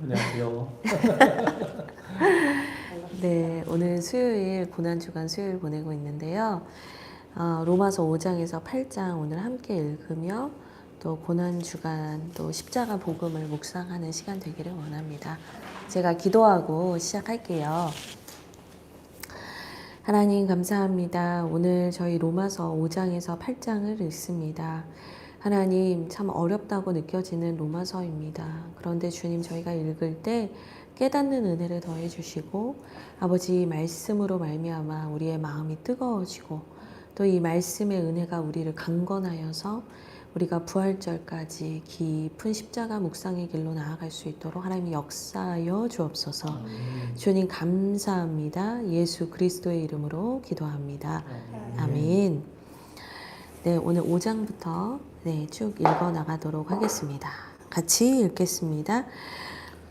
안녕하세요. 네, 오늘 수요일, 고난주간 수요일 보내고 있는데요. 로마서 5장에서 8장 오늘 함께 읽으며 또 고난주간 또 십자가 복음을 묵상하는 시간 되기를 원합니다. 제가 기도하고 시작할게요. 하나님 감사합니다. 오늘 저희 로마서 5장에서 8장을 읽습니다. 하나님 참 어렵다고 느껴지는 로마서입니다. 그런데 주님 저희가 읽을 때 깨닫는 은혜를 더해 주시고 아버지 말씀으로 말미암아 우리의 마음이 뜨거워지고 또 이 말씀의 은혜가 우리를 강건하여서 우리가 부활절까지 깊은 십자가 묵상의 길로 나아갈 수 있도록 하나님이 역사하여 주옵소서. 주님 감사합니다. 예수 그리스도의 이름으로 기도합니다. 아멘. 네, 오늘 5장부터 쭉 읽어 나가도록 하겠습니다. 같이 읽겠습니다.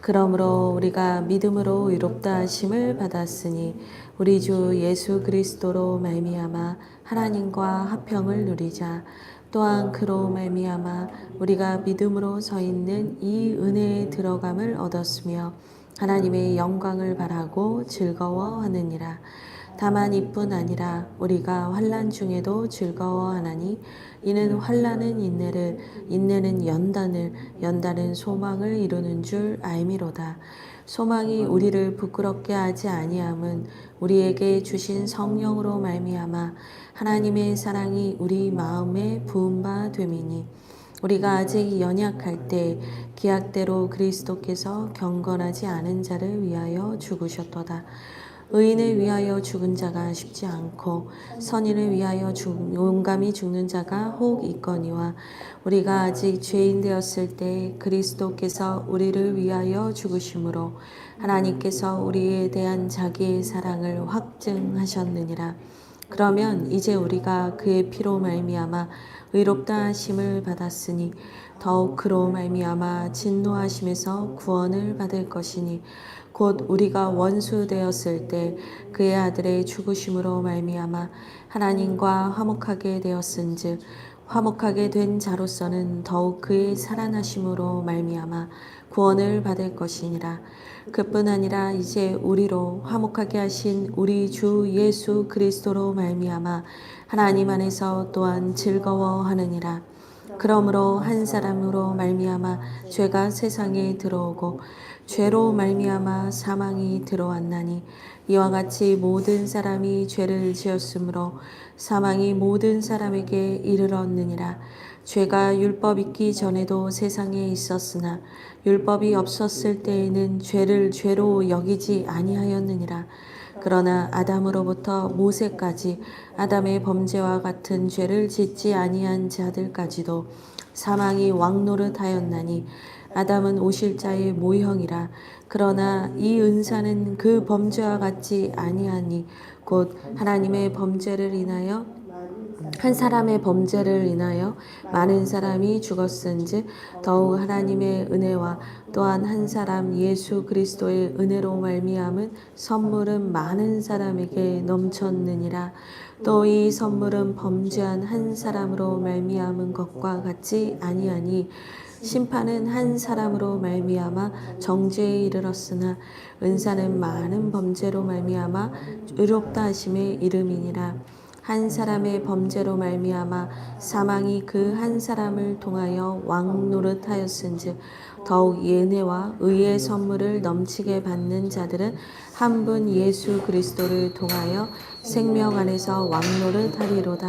그러므로 우리가 믿음으로 의롭다 하심을 받았으니 우리 주 예수 그리스도로 말미암아 하나님과 화평을 누리자. 또한 그로 말미암아 우리가 믿음으로 서 있는 이 은혜에 들어감을 얻었으며 하나님의 영광을 바라고 즐거워하느니라. 다만 이뿐 아니라 우리가 환난 중에도 즐거워하나니 이는 환난은 인내를, 인내는 연단을, 연단은 소망을 이루는 줄 알미로다. 소망이 우리를 부끄럽게 하지 아니함은 우리에게 주신 성령으로 말미암아 하나님의 사랑이 우리 마음에 부은 바 됨이니 우리가 아직 연약할 때 기약대로 그리스도께서 경건하지 않은 자를 위하여 죽으셨도다. 의인을 위하여 죽은 자가 쉽지 않고 선인을 위하여 용감히 죽는 자가 혹 있거니와 우리가 아직 죄인 되었을 때 그리스도께서 우리를 위하여 죽으심으로 하나님께서 우리에 대한 자기의 사랑을 확증하셨느니라. 그러면 이제 우리가 그의 피로 말미암아 의롭다 하심을 받았으니 더욱 그로 말미암아 진노하심에서 구원을 받을 것이니 곧 우리가 원수 되었을 때 그의 아들의 죽으심으로 말미암아 하나님과 화목하게 되었은즉 화목하게 된 자로서는 더욱 그의 살아나심으로 말미암아 구원을 받을 것이니라. 그뿐 아니라 이제 우리로 화목하게 하신 우리 주 예수 그리스도로 말미암아 하나님 안에서 또한 즐거워하느니라. 그러므로 한 사람으로 말미암아 죄가 세상에 들어오고 죄로 말미암아 사망이 들어왔나니 이와 같이 모든 사람이 죄를 지었으므로 사망이 모든 사람에게 이르렀느니라. 죄가 율법 있기 전에도 세상에 있었으나 율법이 없었을 때에는 죄를 죄로 여기지 아니하였느니라. 그러나 아담으로부터 모세까지 아담의 범죄와 같은 죄를 짓지 아니한 자들까지도 사망이 왕노릇하였나니 아담은 오실 자의 모형이라. 그러나 이 은사는 그 범죄와 같지 아니하니 곧 하나님의 범죄를 인하여 한 사람의 범죄를 인하여 많은 사람이 죽었은즉 더욱 하나님의 은혜와 또한 한 사람 예수 그리스도의 은혜로 말미암은 선물은 많은 사람에게 넘쳤느니라. 또 이 선물은 범죄한 한 사람으로 말미암은 것과 같지 아니하니 심판은 한 사람으로 말미암아 정죄에 이르렀으나 은사는 많은 범죄로 말미암아 의롭다 하심의 이름이니라. 한 사람의 범죄로 말미암아 사망이 그 한 사람을 통하여 왕노릇하였은즉 더욱 은혜와 의의 선물을 넘치게 받는 자들은 한 분 예수 그리스도를 통하여 생명 안에서 왕노릇하리로다.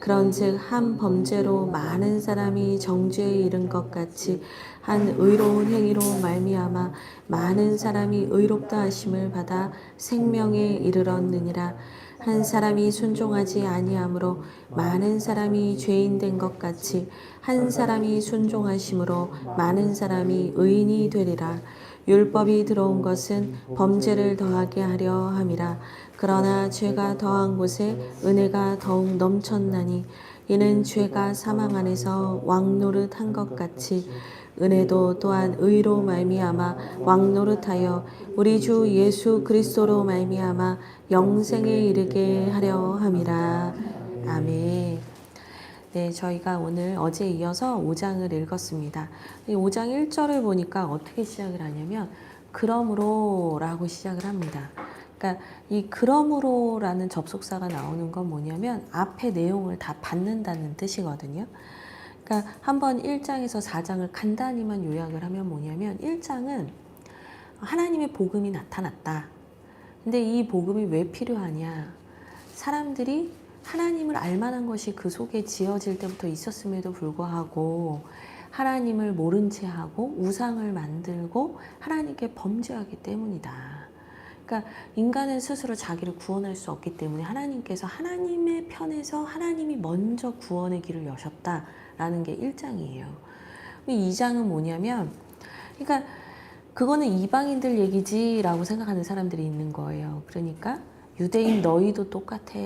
그런즉 한 범죄로 많은 사람이 정죄에 이른 것 같이 한 의로운 행위로 말미암아 많은 사람이 의롭다 하심을 받아 생명에 이르렀느니라. 한 사람이 순종하지 아니함으로 많은 사람이 죄인 된 것 같이 한 사람이 순종하심으로 많은 사람이 의인이 되리라. 율법이 들어온 것은 범죄를 더하게 하려 함이라. 그러나 죄가 더한 곳에 은혜가 더욱 넘쳤나니 이는 죄가 사망 안에서 왕노릇한 것 같이 은혜도 또한 의로 말미암아 왕노릇하여 우리 주 예수 그리스도로 말미암아 영생에 이르게 하려 함이라. 아멘. 네, 저희가 오늘 어제에 이어서 5장을 읽었습니다. 이 5장 1절을 보니까 어떻게 시작을 하냐면 그러므로 라고 시작을 합니다. 그러니까 이 그러므로라는 접속사가 나오는 건 뭐냐면 앞에 내용을 다 받는다는 뜻이거든요. 그러니까 한번 1장에서 4장을 간단히만 요약을 하면 뭐냐면 1장은 하나님의 복음이 나타났다. 근데 이 복음이 왜 필요하냐? 사람들이 하나님을 알만한 것이 그 속에 지어질 때부터 있었음에도 불구하고 하나님을 모른 채 하고 우상을 만들고 하나님께 범죄하기 때문이다. 그러니까 인간은 스스로 자기를 구원할 수 없기 때문에 하나님께서 하나님의 편에서 하나님이 먼저 구원의 길을 여셨다라는 게 1장이에요. 2장은 뭐냐면 그러니까 그거는 이방인들 얘기지라고 생각하는 사람들이 있는 거예요. 그러니까 유대인 너희도 똑같아.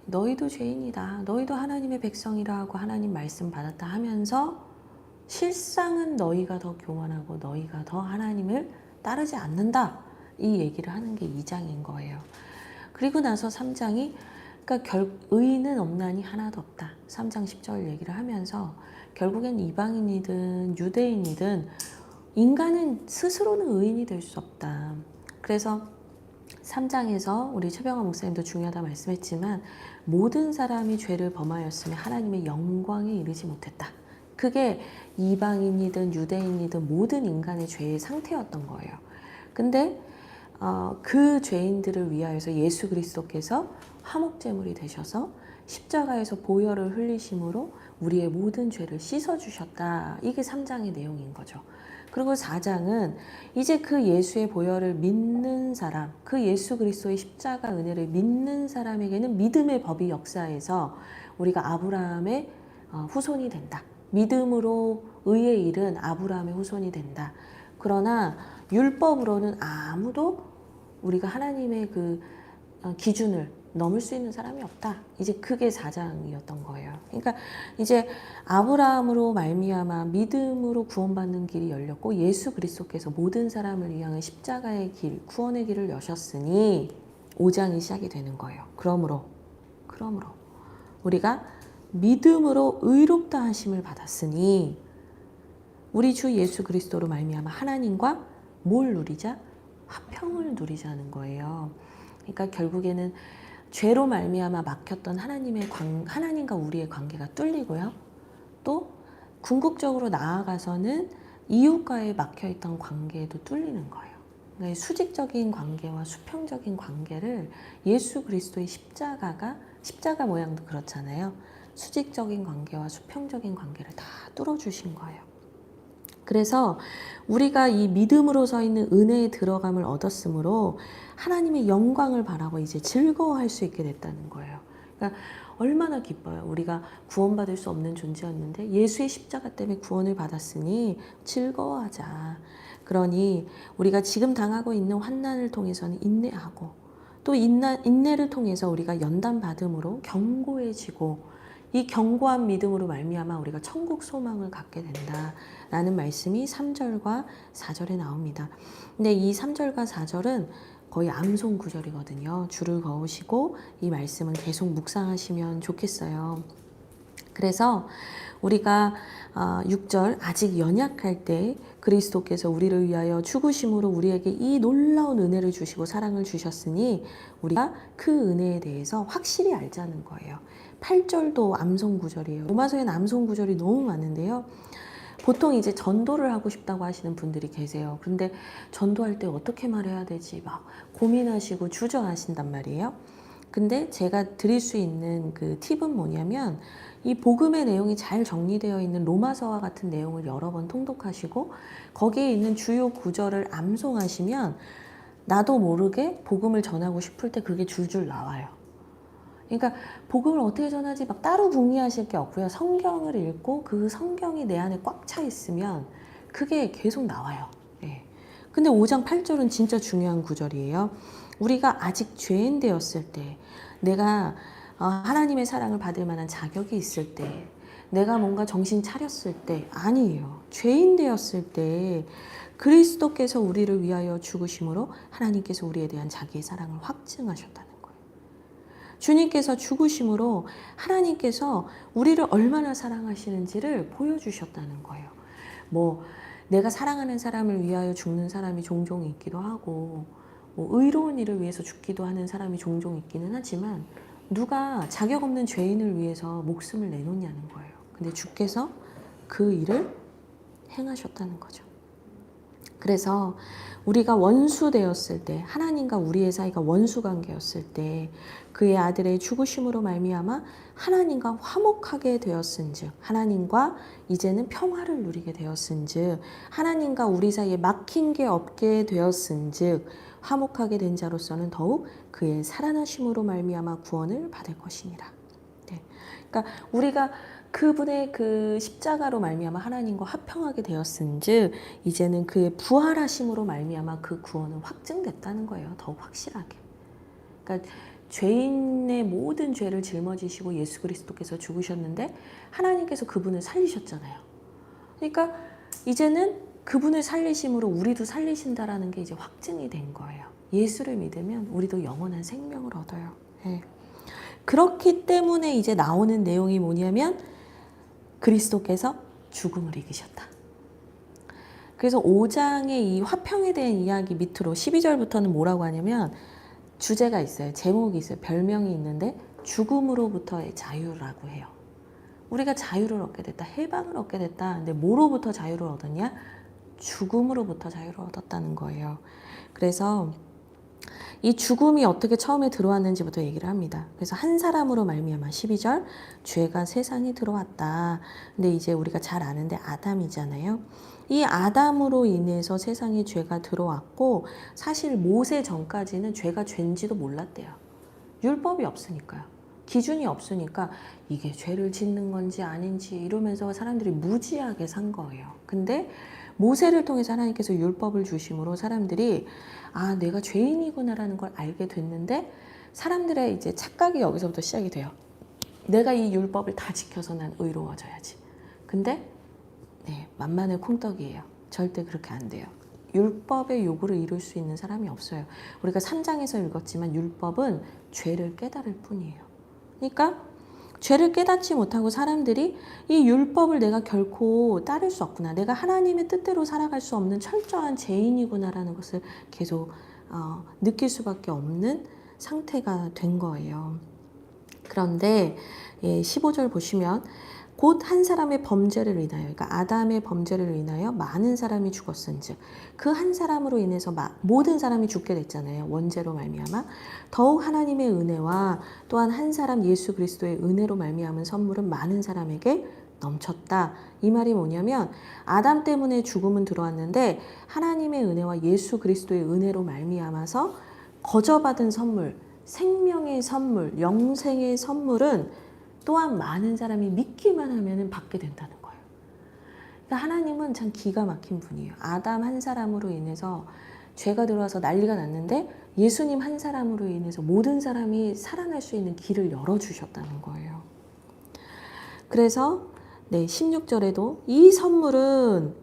너희도 죄인이다. 너희도 하나님의 백성이라 하고 하나님 말씀 받았다 하면서 실상은 너희가 더 교만하고 너희가 더 하나님을 따르지 않는다. 이 얘기를 하는 게 2장인 거예요. 그리고 나서 3장이 그러니까 의인은 없나니 하나도 없다. 3장 10절 얘기를 하면서 결국엔 이방인이든 유대인이든 인간은 스스로는 의인이 될 수 없다. 그래서 3장에서 우리 최병환 목사님도 중요하다 말씀했지만 모든 사람이 죄를 범하였으며 하나님의 영광에 이르지 못했다. 그게 이방인이든 유대인이든 모든 인간의 죄의 상태였던 거예요. 근데 그 죄인들을 위하여서 예수 그리스도께서 화목제물이 되셔서 십자가에서 보혈을 흘리심으로 우리의 모든 죄를 씻어주셨다. 이게 3장의 내용인 거죠. 그리고 4장은 이제 그 예수의 보혈을 믿는 사람, 그 예수 그리스도의 십자가 은혜를 믿는 사람에게는 믿음의 법이 역사해서 우리가 아브라함의 후손이 된다. 믿음으로 의에 이른 아브라함의 후손이 된다. 그러나 율법으로는 아무도 우리가 하나님의 그 기준을 넘을 수 있는 사람이 없다. 이제 그게 4장이었던 거예요. 그러니까 이제 아브라함으로 말미암아 믿음으로 구원받는 길이 열렸고 예수 그리스도께서 모든 사람을 위한 십자가의 길, 구원의 길을 여셨으니 5장이 시작이 되는 거예요. 그러므로 우리가 믿음으로 의롭다 하심을 받았으니 우리 주 예수 그리스도로 말미암아 하나님과 뭘 누리자? 화평을 누리자는 거예요. 그러니까 결국에는 죄로 말미암아 막혔던 하나님과 우리의 관계가 뚫리고요. 또 궁극적으로 나아가서는 이웃과의 막혀있던 관계도 뚫리는 거예요. 그러니까 수직적인 관계와 수평적인 관계를 예수 그리스도의 십자가 모양도 그렇잖아요. 수직적인 관계와 수평적인 관계를 다 뚫어주신 거예요. 그래서 우리가 이 믿음으로 서 있는 은혜의 들어감을 얻었으므로 하나님의 영광을 바라고 이제 즐거워할 수 있게 됐다는 거예요. 그러니까 얼마나 기뻐요. 우리가 구원받을 수 없는 존재였는데 예수의 십자가 때문에 구원을 받았으니 즐거워하자. 그러니 우리가 지금 당하고 있는 환난을 통해서는 인내하고 또 인내를 통해서 우리가 연단받음으로 견고해지고 이 견고한 믿음으로 말미암아 우리가 천국 소망을 갖게 된다라는 말씀이 3절과 4절에 나옵니다. 근데 이 3절과 4절은 거의 암송 구절이거든요. 줄을 그으시고 이 말씀은 계속 묵상하시면 좋겠어요. 그래서 우리가 6절 아직 연약할 때 그리스도께서 우리를 위하여 죽으심으로 우리에게 이 놀라운 은혜를 주시고 사랑을 주셨으니 우리가 그 은혜에 대해서 확실히 알자는 거예요. 8절도 암송 구절이에요. 로마서에는 암송 구절이 너무 많은데요. 보통 이제 전도를 하고 싶다고 하시는 분들이 계세요. 그런데 전도할 때 어떻게 말해야 되지 막 고민하시고 주저하신단 말이에요. 근데 제가 드릴 수 있는 그 팁은 뭐냐면 이 복음의 내용이 잘 정리되어 있는 로마서와 같은 내용을 여러 번 통독하시고 거기에 있는 주요 구절을 암송하시면 나도 모르게 복음을 전하고 싶을 때 그게 줄줄 나와요. 그러니까 복음을 어떻게 전하지 막 따로 궁리하실 게 없고요. 성경을 읽고 그 성경이 내 안에 꽉 차 있으면 그게 계속 나와요. 예. 근데 5장 8절은 진짜 중요한 구절이에요. 우리가 아직 죄인 되었을 때 내가 하나님의 사랑을 받을 만한 자격이 있을 때 내가 뭔가 정신 차렸을 때 아니에요. 죄인 되었을 때 그리스도께서 우리를 위하여 죽으심으로 하나님께서 우리에 대한 자기의 사랑을 확증하셨다는 거예요. 주님께서 죽으심으로 하나님께서 우리를 얼마나 사랑하시는지를 보여주셨다는 거예요. 뭐 내가 사랑하는 사람을 위하여 죽는 사람이 종종 있기도 하고 뭐 의로운 일을 위해서 죽기도 하는 사람이 종종 있기는 하지만 누가 자격 없는 죄인을 위해서 목숨을 내놓냐는 거예요. 근데 주께서 그 일을 행하셨다는 거죠. 그래서 우리가 원수 되었을 때, 하나님과 우리의 사이가 원수 관계였을 때 그의 아들의 죽으심으로 말미암아 하나님과 화목하게 되었은즉, 하나님과 이제는 평화를 누리게 되었은즉, 하나님과 우리 사이에 막힌 게 없게 되었은즉, 화목하게 된 자로서는 더욱 그의 살아나심으로 말미암아 구원을 받을 것이니라. 네. 그러니까 우리가 그분의 그 십자가로 말미암아 하나님과 화평하게 되었은즉 이제는 그의 부활하심으로 말미암아 그 구원은 확증됐다는 거예요. 더욱 확실하게. 그러니까 죄인의 모든 죄를 짊어지시고 예수 그리스도께서 죽으셨는데 하나님께서 그분을 살리셨잖아요. 그러니까 이제는 그분을 살리심으로 우리도 살리신다라는 게 이제 확증이 된 거예요. 예수를 믿으면 우리도 영원한 생명을 얻어요. 네. 그렇기 때문에 이제 나오는 내용이 뭐냐면 그리스도께서 죽음을 이기셨다. 그래서 5장의 이 화평에 대한 이야기 밑으로 12절부터는 뭐라고 하냐면 주제가 있어요. 제목이 있어요. 별명이 있는데 죽음으로부터의 자유라고 해요. 우리가 자유를 얻게 됐다. 해방을 얻게 됐다. 근데 뭐로부터 자유를 얻었냐? 죽음으로부터 자유를 얻었다는 거예요. 그래서 이 죽음이 어떻게 처음에 들어왔는지부터 얘기를 합니다. 그래서 한 사람으로 말미암아 12절 죄가 세상에 들어왔다. 근데 이제 우리가 잘 아는데 아담이잖아요. 이 아담으로 인해서 세상에 죄가 들어왔고 사실 모세 전까지는 죄가 죄인지도 몰랐대요. 율법이 없으니까요. 기준이 없으니까 이게 죄를 짓는 건지 아닌지 이러면서 사람들이 무지하게 산 거예요. 근데 모세를 통해서 하나님께서 율법을 주심으로 사람들이 아, 내가 죄인이구나라는 걸 알게 됐는데 사람들의 이제 착각이 여기서부터 시작이 돼요. 내가 이 율법을 다 지켜서 난 의로워져야지. 근데 네, 만만의 콩떡이에요. 절대 그렇게 안 돼요. 율법의 요구를 이룰 수 있는 사람이 없어요. 우리가 3장에서 읽었지만 율법은 죄를 깨달을 뿐이에요. 그러니까 죄를 깨닫지 못하고 사람들이 이 율법을 내가 결코 따를 수 없구나. 내가 하나님의 뜻대로 살아갈 수 없는 철저한 죄인이구나라는 것을 계속 느낄 수밖에 없는 상태가 된 거예요. 그런데 15절 보시면 곧 한 사람의 범죄를 인하여, 그러니까 아담의 범죄를 인하여 많은 사람이 죽었은즉 그 한 사람으로 인해서 모든 사람이 죽게 됐잖아요. 원죄로 말미암아 더욱 하나님의 은혜와 또한 한 사람 예수 그리스도의 은혜로 말미암은 선물은 많은 사람에게 넘쳤다. 이 말이 뭐냐면 아담 때문에 죽음은 들어왔는데 하나님의 은혜와 예수 그리스도의 은혜로 말미암아서 거저받은 선물, 생명의 선물, 영생의 선물은 또한 많은 사람이 믿기만 하면 받게 된다는 거예요. 그러니까 하나님은 참 기가 막힌 분이에요. 아담 한 사람으로 인해서 죄가 들어와서 난리가 났는데 예수님 한 사람으로 인해서 모든 사람이 살아날 수 있는 길을 열어주셨다는 거예요. 그래서 16절에도 이 선물은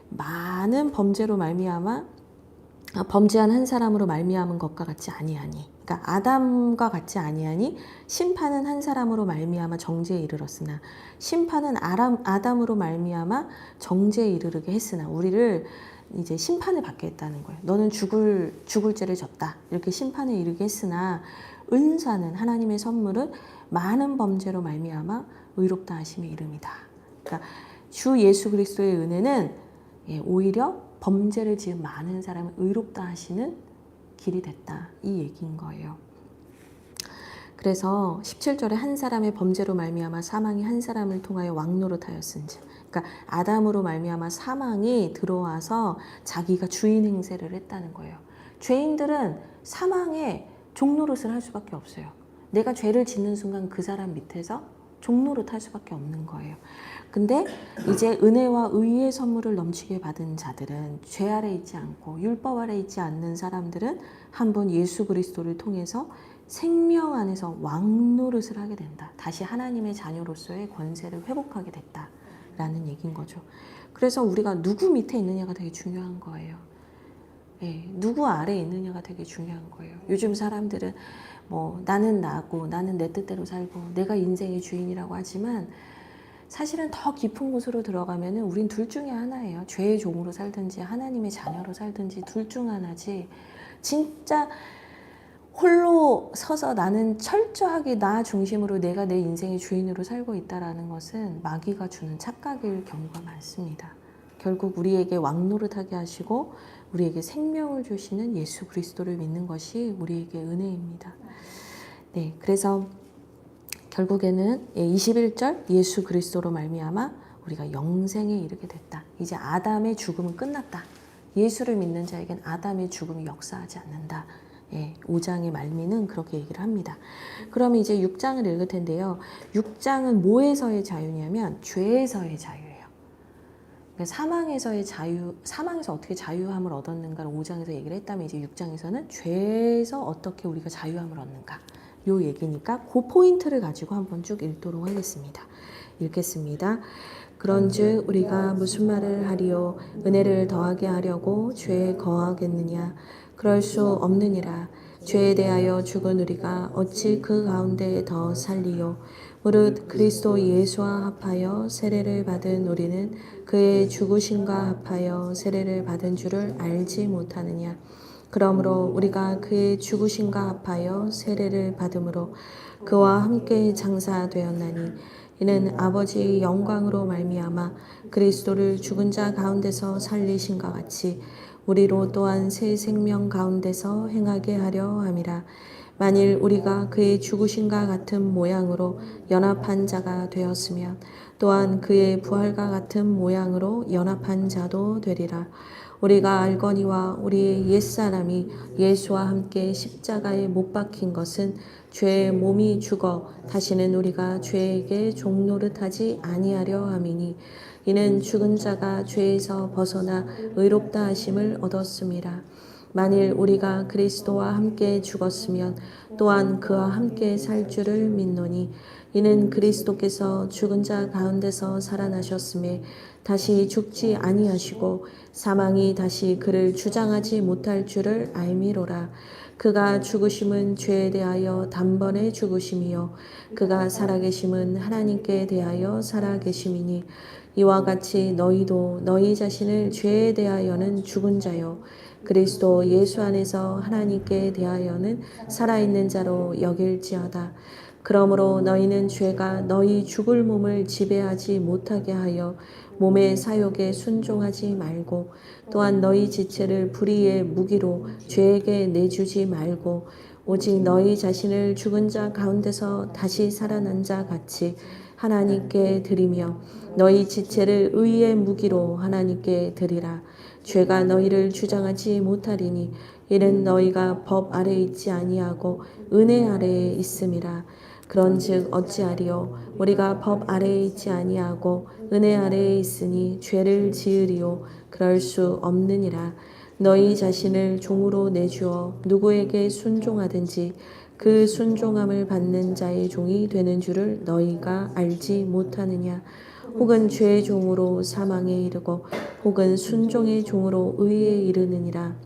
많은 범죄로 말미암아 범죄한 한 사람으로 말미암은 것과 같지 아니하니, 그러니까 아담과 같지 아니하니 심판은 한 사람으로 말미암아 정죄에 이르렀으나 심판은 아담으로 말미암아 정죄에 이르르게 했으나 우리를 이제 심판을 받게 했다는 거예요. 너는 죽을 죄를 졌다 이렇게 심판에 이르게 했으나 은사는 하나님의 선물은 많은 범죄로 말미암아 의롭다 하심의 이름이다. 그러니까 주 예수 그리스도의 은혜는 오히려 범죄를 지은 많은 사람을 의롭다 하시는 길이 됐다. 이 얘기인 거예요. 그래서 17절에 한 사람의 범죄로 말미암아 사망이 한 사람을 통하여 왕노릇하였은즉, 그러니까 아담으로 말미암아 사망이 들어와서 자기가 주인 행세를 했다는 거예요. 죄인들은 사망에 종노릇을 할 수밖에 없어요. 내가 죄를 짓는 순간 그 사람 밑에서 종노릇 할 수밖에 없는 거예요. 근데 이제 은혜와 의의 선물을 넘치게 받은 자들은 죄 아래 있지 않고 율법 아래 있지 않는 사람들은 한번 예수 그리스도를 통해서 생명 안에서 왕노릇을 하게 된다. 다시 하나님의 자녀로서의 권세를 회복하게 됐다라는 얘기인 거죠. 그래서 우리가 누구 밑에 있느냐가 되게 중요한 거예요. 예, 누구 아래에 있느냐가 되게 중요한 거예요. 요즘 사람들은 뭐 나는 나고 나는 내 뜻대로 살고 내가 인생의 주인이라고 하지만 사실은 더 깊은 곳으로 들어가면은 우린 둘 중에 하나예요. 죄의 종으로 살든지 하나님의 자녀로 살든지 둘 중 하나지. 진짜 홀로 서서 나는 철저하게 나 중심으로 내가 내 인생의 주인으로 살고 있다라는 것은 마귀가 주는 착각일 경우가 많습니다. 결국 우리에게 왕노릇하게 하시고 우리에게 생명을 주시는 예수 그리스도를 믿는 것이 우리에게 은혜입니다. 네, 그래서 결국에는 21절 예수 그리스도로 말미암아 우리가 영생에 이르게 됐다. 이제 아담의 죽음은 끝났다. 예수를 믿는 자에겐 아담의 죽음이 역사하지 않는다. 5장의 말미는 그렇게 얘기를 합니다. 그럼 이제 6장을 읽을 텐데요. 6장은 뭐에서의 자유냐면 죄에서의 자유예요. 사망에서의 자유, 사망에서 어떻게 자유함을 얻었는가를 5장에서 얘기를 했다면 이제 6장에서는 죄에서 어떻게 우리가 자유함을 얻는가 요 얘기니까 그 포인트를 가지고 한번 쭉 읽도록 하겠습니다. 읽겠습니다. 그런즉 우리가 무슨 말을 하리요 은혜를 더하게 하려고 죄에 거하겠느냐 그럴 수 없느니라. 죄에 대하여 죽은 우리가 어찌 그 가운데 더 살리요. 무릇 그리스도 예수와 합하여 세례를 받은 우리는 그의 죽으심과 합하여 세례를 받은 줄을 알지 못하느냐. 그러므로 우리가 그의 죽으심과 합하여 세례를 받음으로 그와 함께 장사되었나니 이는 아버지의 영광으로 말미암아 그리스도를 죽은 자 가운데서 살리신과 같이 우리로 또한 새 생명 가운데서 행하게 하려 함이라. 만일 우리가 그의 죽으심과 같은 모양으로 연합한 자가 되었으면 또한 그의 부활과 같은 모양으로 연합한 자도 되리라. 우리가 알거니와 우리의 옛사람이 예수와 함께 십자가에 못 박힌 것은 죄의 몸이 죽어 다시는 우리가 죄에게 종노릇하지 아니하려 함이니 이는 죽은 자가 죄에서 벗어나 의롭다 하심을 얻었음이라. 만일 우리가 그리스도와 함께 죽었으면 또한 그와 함께 살 줄을 믿노니 이는 그리스도께서 죽은 자 가운데서 살아나셨음에 다시 죽지 아니하시고 사망이 다시 그를 주장하지 못할 줄을 알미로라. 그가 죽으심은 죄에 대하여 단번에 죽으심이요 그가 살아계심은 하나님께 대하여 살아계심이니 이와 같이 너희도 너희 자신을 죄에 대하여는 죽은 자요 그리스도 예수 안에서 하나님께 대하여는 살아있는 자로 여길지어다. 그러므로 너희는 죄가 너희 죽을 몸을 지배하지 못하게 하여 몸의 사욕에 순종하지 말고 또한 너희 지체를 불의의 무기로 죄에게 내주지 말고 오직 너희 자신을 죽은 자 가운데서 다시 살아난 자 같이 하나님께 드리며 너희 지체를 의의 무기로 하나님께 드리라. 죄가 너희를 주장하지 못하리니 이는 너희가 법 아래에 있지 아니하고 은혜 아래에 있음이라. 그런즉 어찌하리요 우리가 법 아래에 있지 아니하고 은혜 아래에 있으니 죄를 지으리요 그럴 수 없느니라. 너희 자신을 종으로 내주어 누구에게 순종하든지 그 순종함을 받는 자의 종이 되는 줄을 너희가 알지 못하느냐. 혹은 죄의 종으로 사망에 이르고 혹은 순종의 종으로 의에 이르느니라.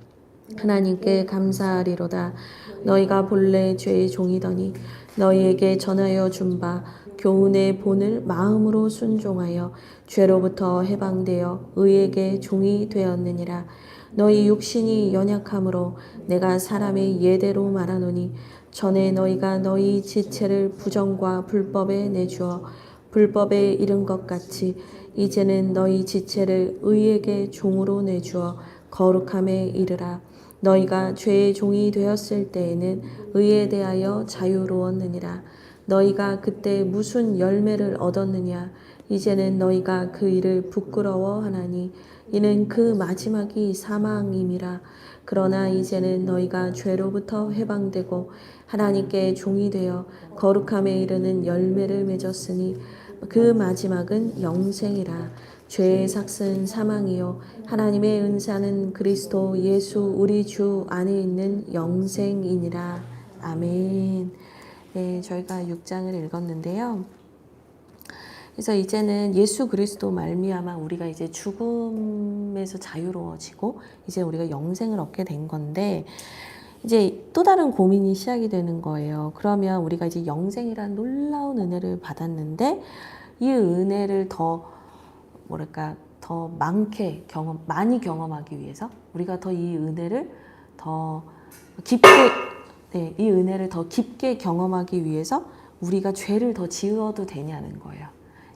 하나님께 감사하리로다. 너희가 본래 죄의 종이더니 너희에게 전하여 준 바 교훈의 본을 마음으로 순종하여 죄로부터 해방되어 의에게 종이 되었느니라. 너희 육신이 연약함으로 내가 사람의 예대로 말하노니 전에 너희가 너희 지체를 부정과 불법에 내주어 불법에 이른 것 같이 이제는 너희 지체를 의에게 종으로 내주어 거룩함에 이르라. 너희가 죄의 종이 되었을 때에는 의에 대하여 자유로웠느니라. 너희가 그때 무슨 열매를 얻었느냐. 이제는 너희가 그 일을 부끄러워하나니 이는 그 마지막이 사망임이라. 그러나 이제는 너희가 죄로부터 해방되고 하나님께 종이 되어 거룩함에 이르는 열매를 맺었으니 그 마지막은 영생이라. 죄의 삭은 사망이요 하나님의 은사는 그리스도 예수 우리 주 안에 있는 영생이니라. 아멘. 네, 저희가 6장을 읽었는데요. 그래서 이제는 예수 그리스도 말미암아 우리가 이제 죽음에서 자유로워지고 이제 우리가 영생을 얻게 된 건데 이제 또 다른 고민이 시작이 되는 거예요. 그러면 우리가 이제 영생이란 놀라운 은혜를 받았는데 이 은혜를 더 뭐랄까 더 많이 경험하기 위해서 우리가 더 이 은혜를 더 깊게 이 은혜를 더 깊게 경험하기 위해서 우리가 죄를 더 지어도 되냐는 거예요.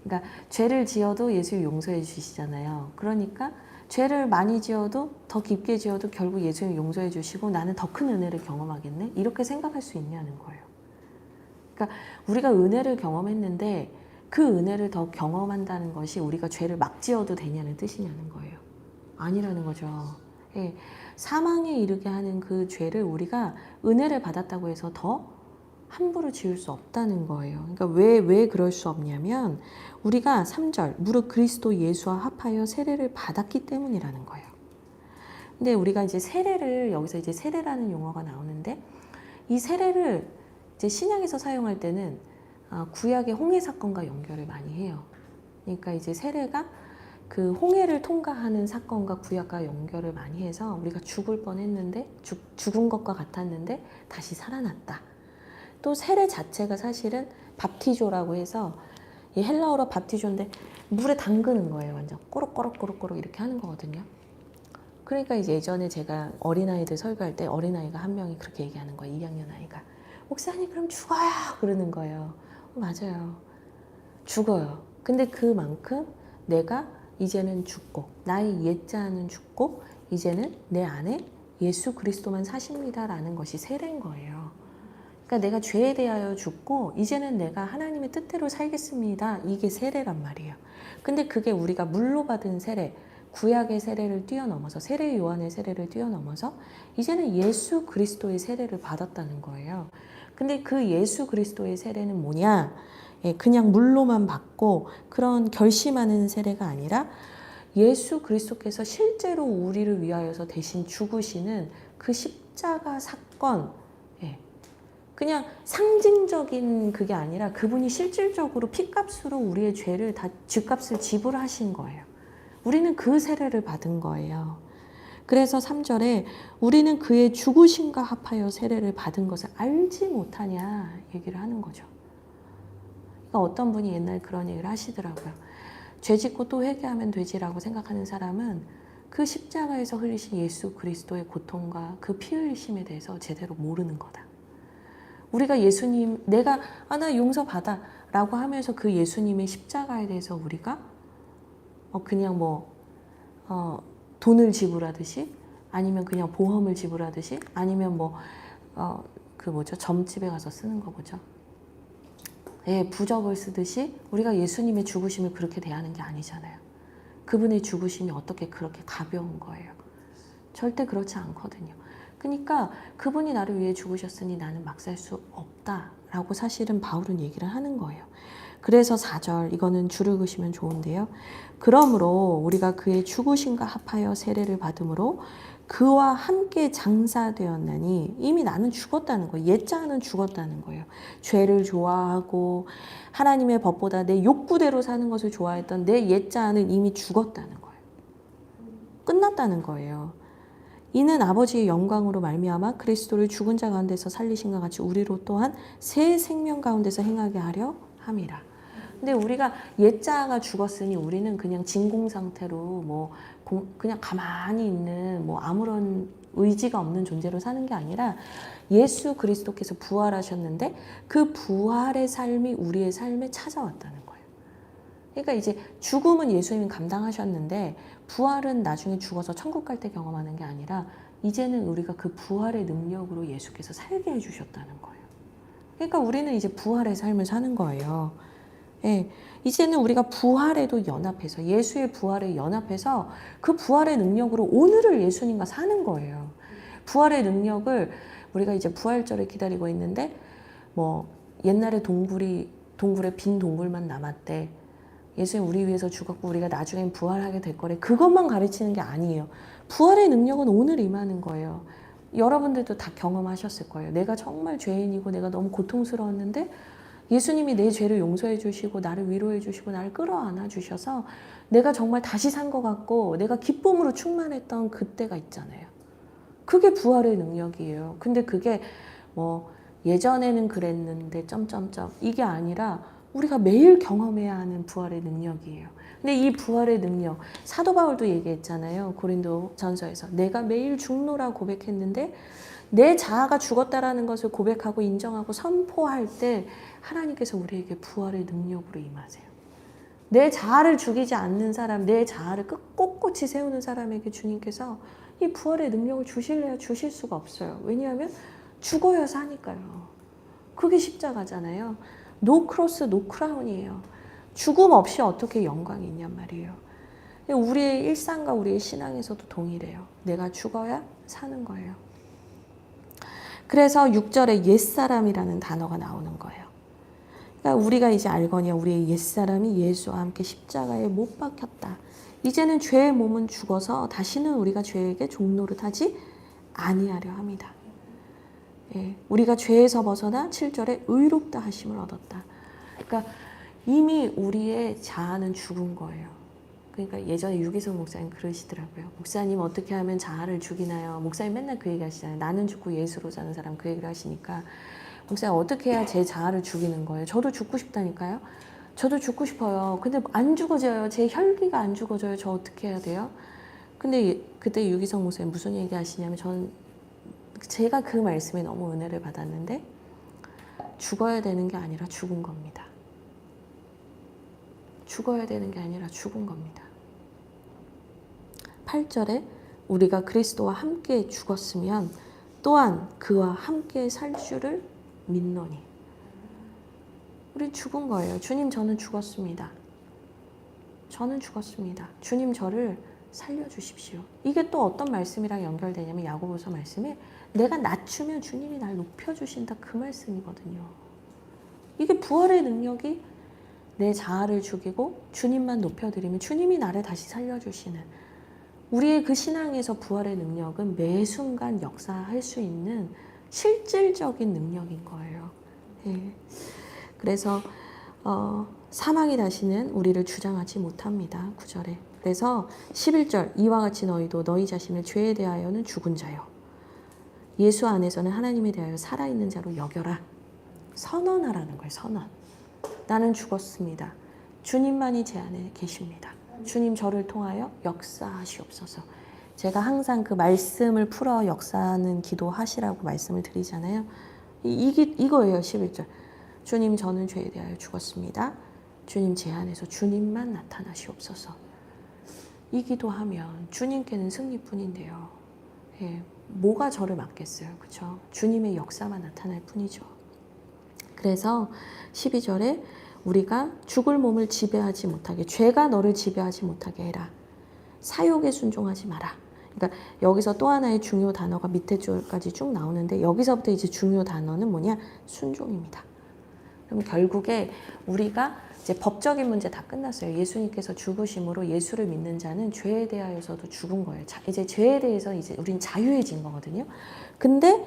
그러니까 죄를 지어도 예수 용서해 주시잖아요. 그러니까 죄를 많이 지어도 더 깊게 지어도 결국 예수님 용서해 주시고 나는 더 큰 은혜를 경험하겠네? 이렇게 생각할 수 있냐는 거예요. 그러니까 우리가 은혜를 경험했는데 그 은혜를 더 경험한다는 것이 우리가 죄를 막 지어도 되냐는 뜻이냐는 거예요. 아니라는 거죠. 예, 사망에 이르게 하는 그 죄를 우리가 은혜를 받았다고 해서 더 함부로 지을 수 없다는 거예요. 그러니까 왜 그럴 수 없냐면 우리가 3절 무릇 그리스도 예수와 합하여 세례를 받았기 때문이라는 거예요. 근데 우리가 이제 세례를 여기서 이제 세례라는 용어가 나오는데 이 세례를 이제 신약에서 사용할 때는 구약의 홍해 사건과 연결을 많이 해요. 그러니까 이제 세례가 그 홍해를 통과하는 사건과 구약과 연결을 많이 해서 우리가 죽을 뻔했는데 죽은 것과 같았는데 다시 살아났다. 또 세례 자체가 사실은 밥티조라고 해서 이 헬라어로 밥티조인데 물에 담그는 거예요. 완전 꼬록꼬록꼬록꼬록 이렇게 하는 거거든요. 그러니까 이제 예전에 제가 어린아이들 설교할 때 어린아이가 한 명이 그렇게 얘기하는 거예요. 2학년 아이가. 목사님 그럼 죽어요. 그러는 거예요. 맞아요. 죽어요. 근데 그만큼 내가 이제는 죽고 나의 옛자는 죽고 이제는 내 안에 예수 그리스도만 사십니다라는 것이 세례인 거예요. 그러니까 내가 죄에 대하여 죽고 이제는 내가 하나님의 뜻대로 살겠습니다. 이게 세례란 말이에요. 근데 그게 우리가 물로 받은 세례, 구약의 세례를 뛰어넘어서 세례 요한의 세례를 뛰어넘어서 이제는 예수 그리스도의 세례를 받았다는 거예요. 근데 그 예수 그리스도의 세례는 뭐냐? 그냥 물로만 받고 그런 결심하는 세례가 아니라 예수 그리스도께서 실제로 우리를 위하여서 대신 죽으시는 그 십자가 사건, 그냥 상징적인 그게 아니라 그분이 실질적으로 피값으로 우리의 죄를 다 죗값을 지불하신 거예요. 우리는 그 세례를 받은 거예요. 그래서 3절에 우리는 그의 죽으심과 합하여 세례를 받은 것을 알지 못하냐 얘기를 하는 거죠. 그러니까 어떤 분이 옛날 그런 얘기를 하시더라고요. 죄 짓고 또 회개하면 되지라고 생각하는 사람은 그 십자가에서 흘리신 예수 그리스도의 고통과 그 피 흘리심에 대해서 제대로 모르는 거다. 우리가 예수님, 내가 나 용서받아 라고 하면서 그 예수님의 십자가에 대해서 우리가 그냥 돈을 지불하듯이 아니면 그냥 보험을 지불하듯이 아니면 점집에 가서 쓰는 거 뭐죠? 부적을 쓰듯이 우리가 예수님의 죽으심을 그렇게 대하는 게 아니잖아요. 그분의 죽으심이 어떻게 그렇게 가벼운 거예요. 절대 그렇지 않거든요. 그러니까 그분이 나를 위해 죽으셨으니 나는 막 살 수 없다라고 사실은 바울은 얘기를 하는 거예요. 그래서 4절 이거는 줄을 그시면 좋은데요. 그러므로 우리가 그의 죽으심과 합하여 세례를 받음으로 그와 함께 장사되었나니 이미 나는 죽었다는 거예요. 옛자는 죽었다는 거예요. 죄를 좋아하고 하나님의 법보다 내 욕구대로 사는 것을 좋아했던 내 옛자는 이미 죽었다는 거예요. 끝났다는 거예요. 이는 아버지의 영광으로 말미암아 그리스도를 죽은 자 가운데서 살리신과 같이 우리로 또한 새 생명 가운데서 행하게 하려 함이라. 근데 우리가 옛자가 죽었으니 우리는 그냥 진공 상태로 그냥 가만히 있는 아무런 의지가 없는 존재로 사는 게 아니라 예수 그리스도께서 부활하셨는데 그 부활의 삶이 우리의 삶에 찾아왔다는 거예요. 그러니까 이제 죽음은 예수님이 감당하셨는데 부활은 나중에 죽어서 천국 갈 때 경험하는 게 아니라 이제는 우리가 그 부활의 능력으로 예수께서 살게 해주셨다는 거예요. 그러니까 우리는 이제 부활의 삶을 사는 거예요. 이제는 우리가 부활에도 연합해서 예수의 부활에 연합해서 그 부활의 능력으로 오늘을 예수님과 사는 거예요. 부활의 능력을 우리가 이제 부활절을 기다리고 있는데 옛날에 동굴에 빈 동굴만 남았대. 예수님 우리 위해서 죽었고 우리가 나중엔 부활하게 될 거래. 그것만 가르치는 게 아니에요. 부활의 능력은 오늘 임하는 거예요. 여러분들도 다 경험하셨을 거예요. 내가 정말 죄인이고 내가 너무 고통스러웠는데 예수님이 내 죄를 용서해 주시고 나를 위로해 주시고 나를 끌어안아 주셔서 내가 정말 다시 산 것 같고 내가 기쁨으로 충만했던 그때가 있잖아요. 그게 부활의 능력이에요. 근데 그게 뭐 예전에는 그랬는데 점점점 이게 아니라 우리가 매일 경험해야 하는 부활의 능력이에요. 근데 이 부활의 능력, 사도 바울도 얘기했잖아요. 고린도 전서에서 내가 매일 죽노라 고백했는데 내 자아가 죽었다라는 것을 고백하고 인정하고 선포할 때 하나님께서 우리에게 부활의 능력으로 임하세요. 내 자아를 죽이지 않는 사람, 내 자아를 꼿꼿이 세우는 사람에게 주님께서 이 부활의 능력을 주실래야 주실 수가 없어요. 왜냐하면 죽어야 사니까요. 그게 십자가잖아요. 노 크로스, 노 크라운이에요. 죽음 없이 어떻게 영광이 있냔 말이에요. 우리의 일상과 우리의 신앙에서도 동일해요. 내가 죽어야 사는 거예요. 그래서 6절에 옛사람이라는 단어가 나오는 거예요. 그러니까 우리가 이제 알거니와 우리의 옛사람이 예수와 함께 십자가에 못 박혔다. 이제는 죄의 몸은 죽어서 다시는 우리가 죄에게 종노릇하지 아니하려 합니다. 예, 우리가 죄에서 벗어나 7절에 의롭다 하심을 얻었다. 그러니까 이미 우리의 자아는 죽은 거예요. 그러니까 예전에 유기성 목사님 그러시더라고요. 목사님 어떻게 하면 자아를 죽이나요? 목사님 맨날 그 얘기 하시잖아요. 나는 죽고 예수로 사는 사람 그 얘기를 하시니까 목사님 어떻게 해야 제 자아를 죽이는 거예요? 저도 죽고 싶다니까요. 저도 죽고 싶어요. 근데 안 죽어져요. 제 혈기가 안 죽어져요. 저 어떻게 해야 돼요? 근데 그때 유기성 목사님 무슨 얘기 하시냐면 제가 그 말씀에 너무 은혜를 받았는데 죽어야 되는 게 아니라 죽은 겁니다. 죽어야 되는 게 아니라 죽은 겁니다. 8절에 우리가 그리스도와 함께 죽었으면 또한 그와 함께 살 줄을 믿노니. 우리 죽은 거예요. 주님 저는 죽었습니다. 저는 죽었습니다. 주님 저를 살려주십시오. 이게 또 어떤 말씀이랑 연결되냐면 야고보서 말씀에 내가 낮추면 주님이 날 높여주신다 그 말씀이거든요. 이게 부활의 능력이 내 자아를 죽이고 주님만 높여드리면 주님이 나를 다시 살려주시는 우리의 그 신앙에서 부활의 능력은 매 순간 역사할 수 있는 실질적인 능력인 거예요. 예. 그래서 사망이 다시는 우리를 주장하지 못합니다. 9절에. 그래서 11절 이와 같이 너희도 너희 자신을 죄에 대하여는 죽은 자요. 예수 안에서는 하나님에 대하여 살아있는 자로 여겨라. 선언하라는 거예요. 선언. 나는 죽었습니다. 주님만이 제 안에 계십니다. 주님 저를 통하여 역사하시옵소서. 제가 항상 그 말씀을 풀어 역사하는 기도하시라고 말씀을 드리잖아요. 이거예요. 11절. 주님 저는 죄에 대하여 죽었습니다. 주님 제 안에서 주님만 나타나시옵소서. 이 기도하면 주님께는 승리뿐인데요. 예, 뭐가 저를 막겠어요. 그렇죠? 주님의 역사만 나타날 뿐이죠. 그래서 12절에 우리가 죽을 몸을 지배하지 못하게 죄가 너를 지배하지 못하게 해라. 사욕에 순종하지 마라. 그러니까 여기서 또 하나의 중요 단어가 밑에 줄까지 쭉 나오는데 여기서부터 이제 중요 단어는 뭐냐? 순종입니다. 그럼 결국에 우리가 이제 법적인 문제 다 끝났어요. 예수님께서 죽으심으로 예수를 믿는 자는 죄에 대하여서도 죽은 거예요. 이제 죄에 대해서 이제 우린 자유해진 거거든요. 근데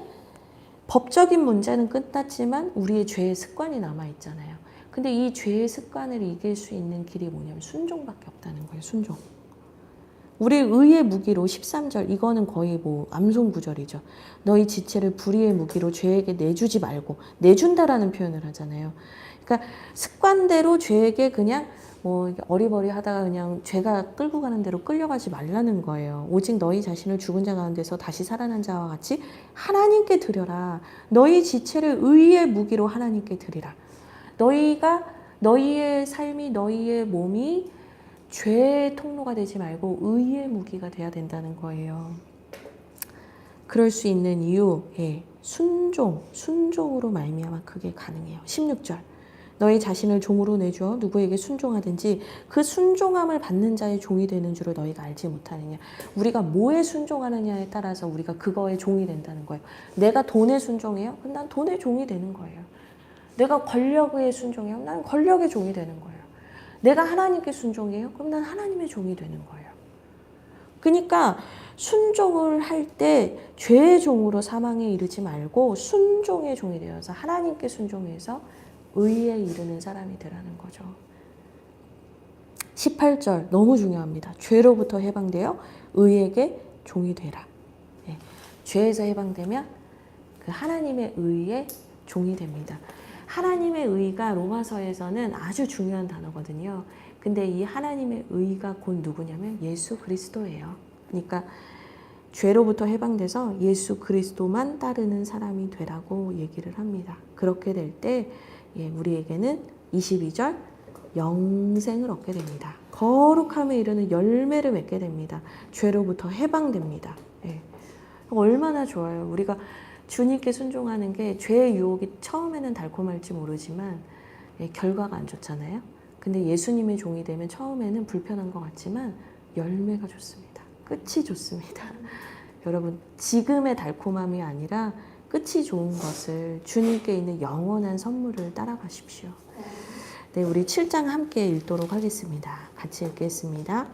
법적인 문제는 끝났지만 우리의 죄의 습관이 남아 있잖아요. 근데 이 죄의 습관을 이길 수 있는 길이 뭐냐면 순종밖에 없다는 거예요. 순종. 우리 의의 무기로 13절 이거는 거의 뭐 암송 구절이죠. 너희 지체를 불의의 무기로 죄에게 내주지 말고 내준다라는 표현을 하잖아요. 그러니까 습관대로 죄에게 그냥 뭐 어리버리 하다가 그냥 죄가 끌고 가는 대로 끌려가지 말라는 거예요. 오직 너희 자신을 죽은 자 가운데서 다시 살아난 자와 같이 하나님께 드려라. 너희 지체를 의의 무기로 하나님께 드리라. 너희의 삶이 너희의 몸이 죄의 통로가 되지 말고 의의 무기가 돼야 된다는 거예요. 그럴 수 있는 이유, 순종으로 말미암아 그게 가능해요. 16절. 너희 자신을 종으로 내주어 누구에게 순종하든지 그 순종함을 받는 자의 종이 되는 줄을 너희가 알지 못하느냐. 우리가 뭐에 순종하느냐에 따라서 우리가 그거의 종이 된다는 거예요. 내가 돈에 순종해요? 그럼 난 돈의 종이 되는 거예요. 내가 권력에 순종해요? 난 권력의 종이 되는 거예요. 내가 하나님께 순종해요? 그럼 난 하나님의 종이 되는 거예요. 그러니까 순종을 할 때 죄의 종으로 사망에 이르지 말고 순종의 종이 되어서 하나님께 순종해서 의에 이르는 사람이 되라는 거죠. 18절 너무 중요합니다. 죄로부터 해방되어 의에게 종이 되라. 예, 죄에서 해방되면 그 하나님의 의에 종이 됩니다. 하나님의 의가 로마서에서는 아주 중요한 단어거든요. 근데 이 하나님의 의가 곧 누구냐면 예수 그리스도예요. 그러니까 죄로부터 해방돼서 예수 그리스도만 따르는 사람이 되라고 얘기를 합니다. 그렇게 될 때 우리에게는 22절 영생을 얻게 됩니다. 거룩함에 이르는 열매를 맺게 됩니다. 죄로부터 해방됩니다. 예. 얼마나 좋아요. 우리가 주님께 순종하는 게 죄의 유혹이 처음에는 달콤할지 모르지만 결과가 안 좋잖아요. 근데 예수님의 종이 되면 처음에는 불편한 것 같지만 열매가 좋습니다. 끝이 좋습니다. 여러분, 지금의 달콤함이 아니라 끝이 좋은 것을 주님께 있는 영원한 선물을 따라가십시오. 네, 우리 7장 함께 읽도록 하겠습니다. 같이 읽겠습니다.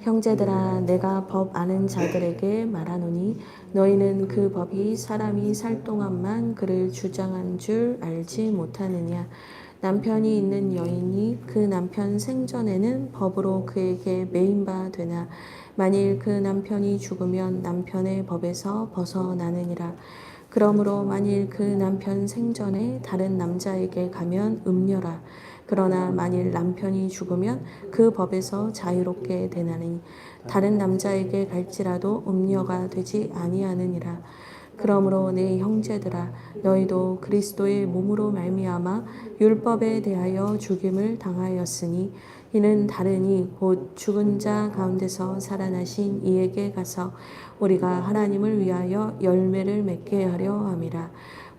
형제들아, 내가 법 아는 자들에게 말하노니 너희는 그 법이 사람이 살 동안만 그를 주장한 줄 알지 못하느냐. 남편이 있는 여인이 그 남편 생전에는 법으로 그에게 매인 바 되나 만일 그 남편이 죽으면 남편의 법에서 벗어나느니라. 그러므로 만일 그 남편 생전에 다른 남자에게 가면 음녀라. 그러나 만일 남편이 죽으면 그 법에서 자유롭게 되나니 다른 남자에게 갈지라도 음녀가 되지 아니하느니라. 그러므로 내 형제들아, 너희도 그리스도의 몸으로 말미암아 율법에 대하여 죽임을 당하였으니 이는 다르니 곧 죽은 자 가운데서 살아나신 이에게 가서 우리가 하나님을 위하여 열매를 맺게 하려 함이라.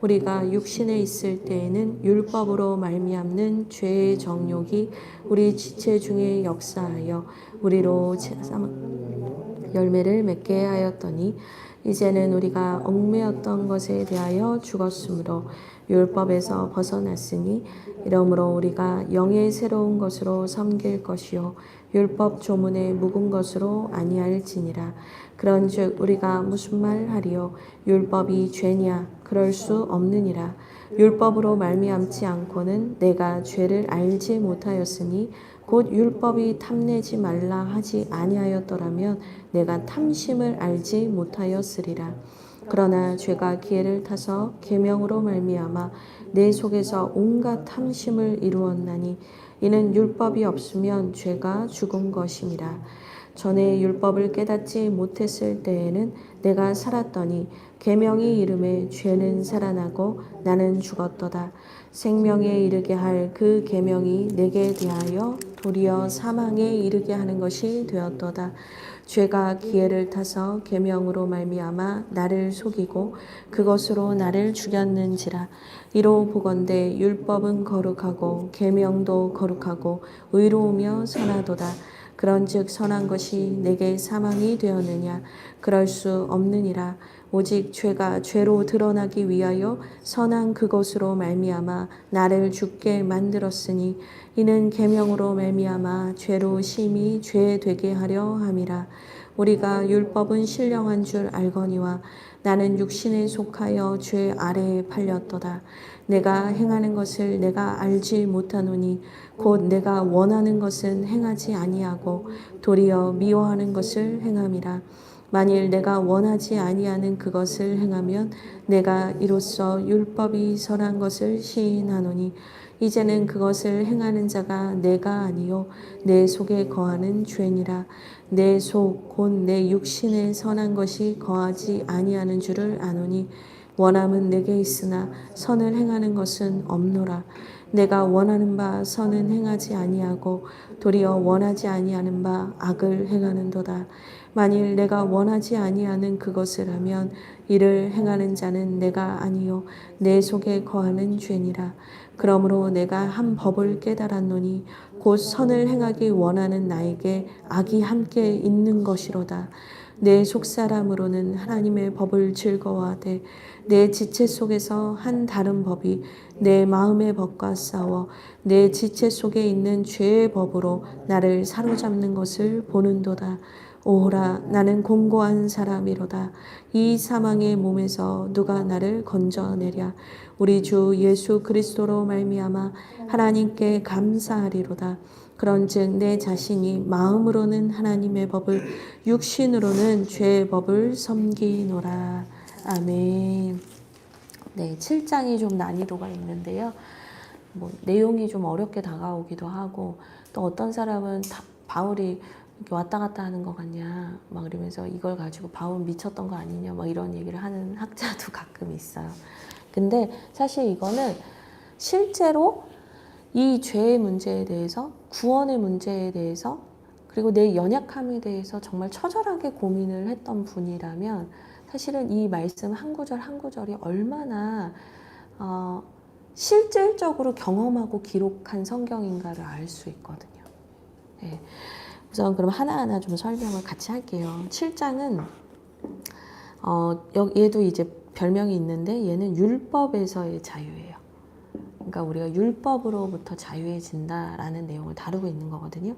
우리가 육신에 있을 때에는 율법으로 말미암는 죄의 정욕이 우리 지체 중에 역사하여 우리로 열매를 맺게 하였더니 이제는 우리가 얽매였던 것에 대하여 죽었으므로 율법에서 벗어났으니 이러므로 우리가 영의 새로운 것으로 섬길 것이요 율법 조문의 묵은 것으로 아니할지니라. 그런즉 우리가 무슨 말 하리요? 율법이 죄냐? 그럴 수 없느니라. 율법으로 말미암지 않고는 내가 죄를 알지 못하였으니 곧 율법이 탐내지 말라 하지 아니하였더라면 내가 탐심을 알지 못하였으리라. 그러나 죄가 기회를 타서 계명으로 말미암아 내 속에서 온갖 탐심을 이루었나니 이는 율법이 없으면 죄가 죽은 것임이라. 전에 율법을 깨닫지 못했을 때에는 내가 살았더니 계명이 이름에 죄는 살아나고 나는 죽었도다. 생명에 이르게 할 그 계명이 내게 대하여 도리어 사망에 이르게 하는 것이 되었도다. 죄가 기회를 타서 계명으로 말미암아 나를 속이고 그것으로 나를 죽였는지라. 이로 보건대 율법은 거룩하고 계명도 거룩하고 의로우며 선하도다. 그런즉 선한 것이 내게 사망이 되었느냐? 그럴 수 없느니라. 오직 죄가 죄로 드러나기 위하여 선한 그것으로 말미암아 나를 죽게 만들었으니 이는 계명으로 말미암아 죄로 심히 죄 되게 하려 함이라. 우리가 율법은 신령한 줄 알거니와 나는 육신에 속하여 죄 아래에 팔렸도다. 내가 행하는 것을 내가 알지 못하노니 곧 내가 원하는 것은 행하지 아니하고 도리어 미워하는 것을 행함이라. 만일 내가 원하지 아니하는 그것을 행하면 내가 이로써 율법이 선한 것을 시인하노니 이제는 그것을 행하는 자가 내가 아니요 내 속에 거하는 죄니라. 내 속 곧 내 육신에 선한 것이 거하지 아니하는 줄을 아노니 원함은 내게 있으나 선을 행하는 것은 없노라. 내가 원하는 바 선은 행하지 아니하고 도리어 원하지 아니하는 바 악을 행하는도다. 만일 내가 원하지 아니하는 그것을 하면 이를 행하는 자는 내가 아니요 내 속에 거하는 죄니라. 그러므로 내가 한 법을 깨달았노니 곧 선을 행하기 원하는 나에게 악이 함께 있는 것이로다. 내 속사람으로는 하나님의 법을 즐거워하되 내 지체 속에서 한 다른 법이 내 마음의 법과 싸워 내 지체 속에 있는 죄의 법으로 나를 사로잡는 것을 보는도다. 오호라 나는 공고한 사람이로다. 이 사망의 몸에서 누가 나를 건져내랴. 우리 주 예수 그리스도로 말미암아 하나님께 감사하리로다. 그런즉 내 자신이 마음으로는 하나님의 법을, 육신으로는 죄의 법을 섬기노라. 아멘. 네, 7장이 좀 난이도가 있는데요. 뭐 내용이 좀 어렵게 다가오기도 하고, 또 어떤 사람은 바울이 이렇게 왔다 갔다 하는 것 같냐 막 이러면서 이걸 가지고 바울 미쳤던 거 아니냐 막 이런 얘기를 하는 학자도 가끔 있어요. 근데 사실 이거는 실제로 이 죄의 문제에 대해서, 구원의 문제에 대해서, 그리고 내 연약함에 대해서 정말 처절하게 고민을 했던 분이라면 사실은 이 말씀 한 구절 한 구절이 얼마나 실질적으로 경험하고 기록한 성경인가를 알 수 있거든요. 네. 우선 그럼 하나하나 좀 설명을 같이 할게요. 7장은 얘도 이제 별명이 있는데 얘는 율법에서의 자유예요. 그러니까 우리가 율법으로부터 자유해진다라는 내용을 다루고 있는 거거든요.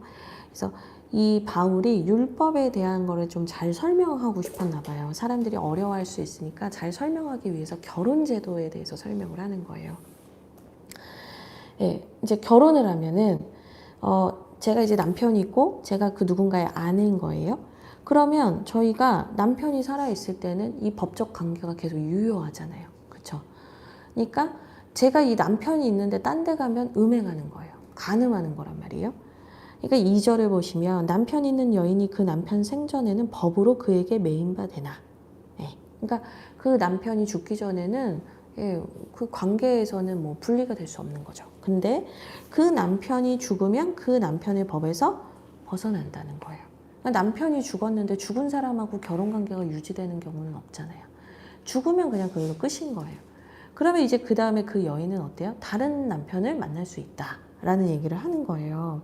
그래서 이 바울이 율법에 대한 거를 좀 잘 설명하고 싶었나 봐요. 사람들이 어려워할 수 있으니까 잘 설명하기 위해서 결혼 제도에 대해서 설명을 하는 거예요. 예, 이제 결혼을 하면은 제가 이제 남편이 있고 제가 그 누군가의 아내인 거예요. 그러면 저희가 남편이 살아있을 때는 이 법적 관계가 계속 유효하잖아요. 그렇죠? 그러니까 제가 이 남편이 있는데 딴 데 가면 음행하는 거예요. 간음하는 거란 말이에요. 그러니까 2절을 보시면 남편 있는 여인이 그 남편 생전에는 법으로 그에게 매인바 되나. 예. 그러니까 그 남편이 죽기 전에는 그 관계에서는 뭐 분리가 될 수 없는 거죠. 근데 그 남편이 죽으면 그 남편의 법에서 벗어난다는 거예요. 그러니까 남편이 죽었는데 죽은 사람하고 결혼 관계가 유지되는 경우는 없잖아요. 죽으면 그냥 그걸로 끝인 거예요. 그러면 이제 그 다음에 그 여인은 어때요? 다른 남편을 만날 수 있다라는 얘기를 하는 거예요.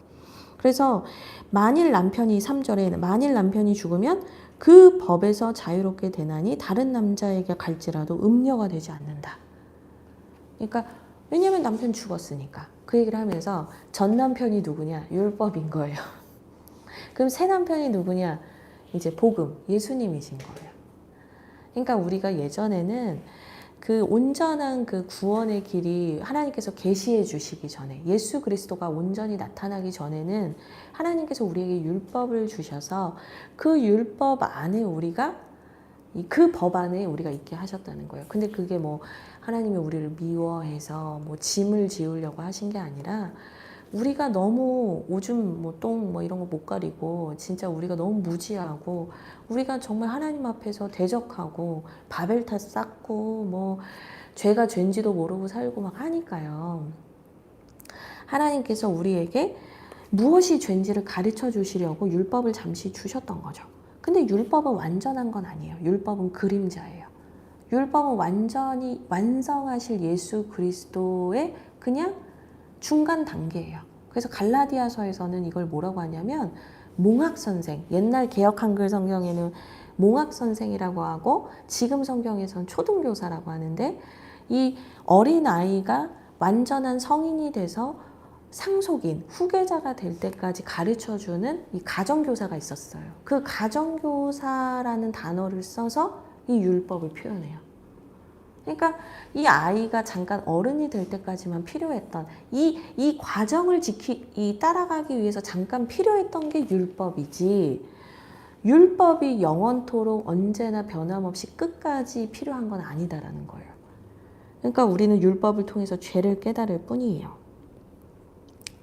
그래서 만일 남편이 3절에 만일 남편이 죽으면 그 법에서 자유롭게 되나니 다른 남자에게 갈지라도 음녀가 되지 않는다. 그러니까 왜냐면 남편 죽었으니까. 그 얘기를 하면서 전 남편이 누구냐? 율법인 거예요. 그럼 새 남편이 누구냐? 이제 복음, 예수님이신 거예요. 그러니까 우리가 예전에는 그 온전한 그 구원의 길이 하나님께서 계시해 주시기 전에, 예수 그리스도가 온전히 나타나기 전에는 하나님께서 우리에게 율법을 주셔서 그 율법 안에 우리가, 그 법 안에 우리가 있게 하셨다는 거예요. 근데 그게 뭐 하나님이 우리를 미워해서 뭐 짐을 지우려고 하신 게 아니라 우리가 너무 오줌 뭐 똥 뭐 이런 거 못 가리고 진짜 우리가 너무 무지하고 우리가 정말 하나님 앞에서 대적하고 바벨탑 쌓고 뭐 죄가 죄인지도 모르고 살고 막 하니까요. 하나님께서 우리에게 무엇이 죄인지를 가르쳐 주시려고 율법을 잠시 주셨던 거죠. 근데 율법은 완전한 건 아니에요. 율법은 그림자예요. 율법은 완전히 완성하실 예수 그리스도의 그냥 중간 단계예요. 그래서 갈라디아서에서는 이걸 뭐라고 하냐면 몽학선생, 옛날 개역 한글 성경에는 몽학선생이라고 하고 지금 성경에서는 초등교사라고 하는데 이 어린아이가 완전한 성인이 돼서 상속인, 후계자가 될 때까지 가르쳐주는 이 가정교사가 있었어요. 그 가정교사라는 단어를 써서 이 율법을 표현해요. 그러니까 이 아이가 잠깐 어른이 될 때까지만 필요했던 이 과정을 따라가기 위해서 잠깐 필요했던 게 율법이지, 율법이 영원토록 언제나 변함없이 끝까지 필요한 건 아니다라는 거예요. 그러니까 우리는 율법을 통해서 죄를 깨달을 뿐이에요.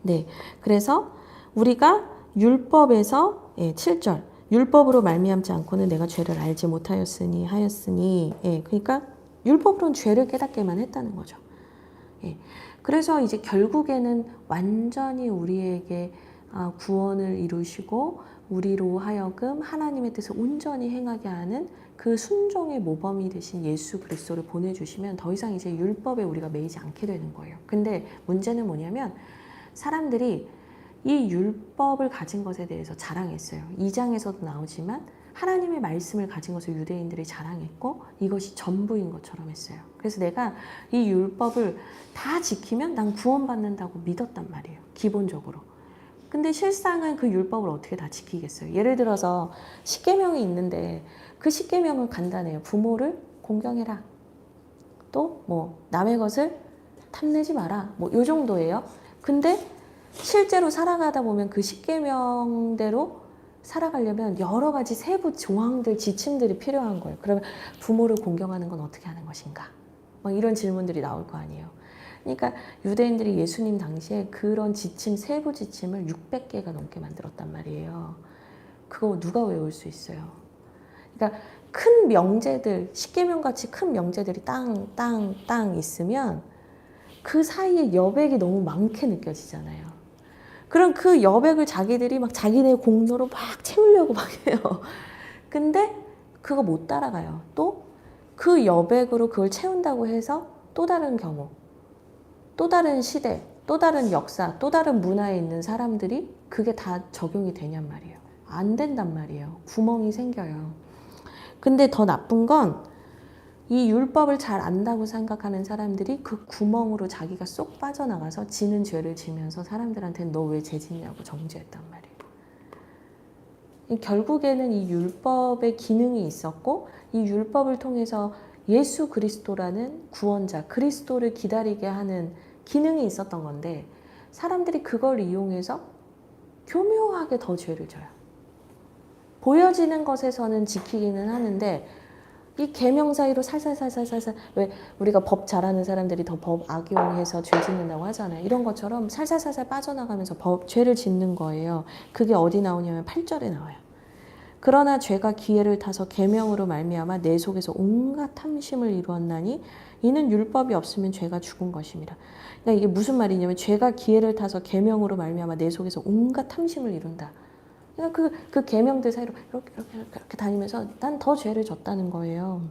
네, 그래서 우리가 율법에서 7절 율법으로 말미암지 않고는 내가 죄를 알지 못하였으니 하였으니, 그러니까 율법으로는 죄를 깨닫게만 했다는 거죠. 그래서 이제 결국에는 완전히 우리에게 구원을 이루시고 우리로 하여금 하나님의 뜻을 온전히 행하게 하는 그 순종의 모범이 되신 예수 그리스도를 보내주시면 더 이상 이제 율법에 우리가 매이지 않게 되는 거예요. 근데 문제는 뭐냐면 사람들이 이 율법을 가진 것에 대해서 자랑했어요. 2장에서도 나오지만 하나님의 말씀을 가진 것을 유대인들이 자랑했고 이것이 전부인 것처럼 했어요. 그래서 내가 이 율법을 다 지키면 난 구원받는다고 믿었단 말이에요. 기본적으로. 근데 실상은 그 율법을 어떻게 다 지키겠어요? 예를 들어서 십계명이 있는데 그 십계명은 간단해요. 부모를 공경해라. 또 뭐 남의 것을 탐내지 마라. 뭐 요 정도예요. 근데 실제로 살아가다 보면 그 십계명대로 살아가려면 여러 가지 세부 조항들, 지침들이 필요한 거예요. 그러면 부모를 공경하는 건 어떻게 하는 것인가? 막 이런 질문들이 나올 거 아니에요. 그러니까 유대인들이 예수님 당시에 그런 지침, 세부 지침을 600개가 넘게 만들었단 말이에요. 그거 누가 외울 수 있어요? 그러니까 큰 명제들, 십계명 같이 큰 명제들이 땅 있으면 그 사이에 여백이 너무 많게 느껴지잖아요. 그럼 그 여백을 자기들이 막 자기네 공로로 막 채우려고 막 해요. 근데 그거 못 따라가요. 또 그 여백으로 그걸 채운다고 해서 또 다른 경우, 또 다른 시대, 또 다른 역사, 또 다른 문화에 있는 사람들이 그게 다 적용이 되냔 말이에요. 안 된단 말이에요. 구멍이 생겨요. 근데 더 나쁜 건 이 율법을 잘 안다고 생각하는 사람들이 그 구멍으로 자기가 쏙 빠져나가서 지는 죄를 지면서 사람들한테는 너 왜 죄 짓냐고 정죄했단 말이에요. 결국에는 이 율법의 기능이 있었고 이 율법을 통해서 예수 그리스도라는 구원자, 그리스도를 기다리게 하는 기능이 있었던 건데 사람들이 그걸 이용해서 교묘하게 더 죄를 져요. 보여지는 것에서는 지키기는 하는데 이 계명 사이로 살살살살살살 왜 우리가 법 잘하는 사람들이 더 법 악용해서 죄 짓는다고 하잖아요. 이런 것처럼 살살살살 빠져나가면서 죄를 짓는 거예요. 그게 어디 나오냐면 8절에 나와요. 그러나 죄가 기회를 타서 계명으로 말미암아 내 속에서 온갖 탐심을 이루었나니 이는 율법이 없으면 죄가 죽은 것입니다. 그러니까 이게 무슨 말이냐면 죄가 기회를 타서 계명으로 말미암아 내 속에서 온갖 탐심을 이룬다. 그러니까 그 계명들 사이로 이렇게 다니면서 난 더 죄를 졌다는 거예요.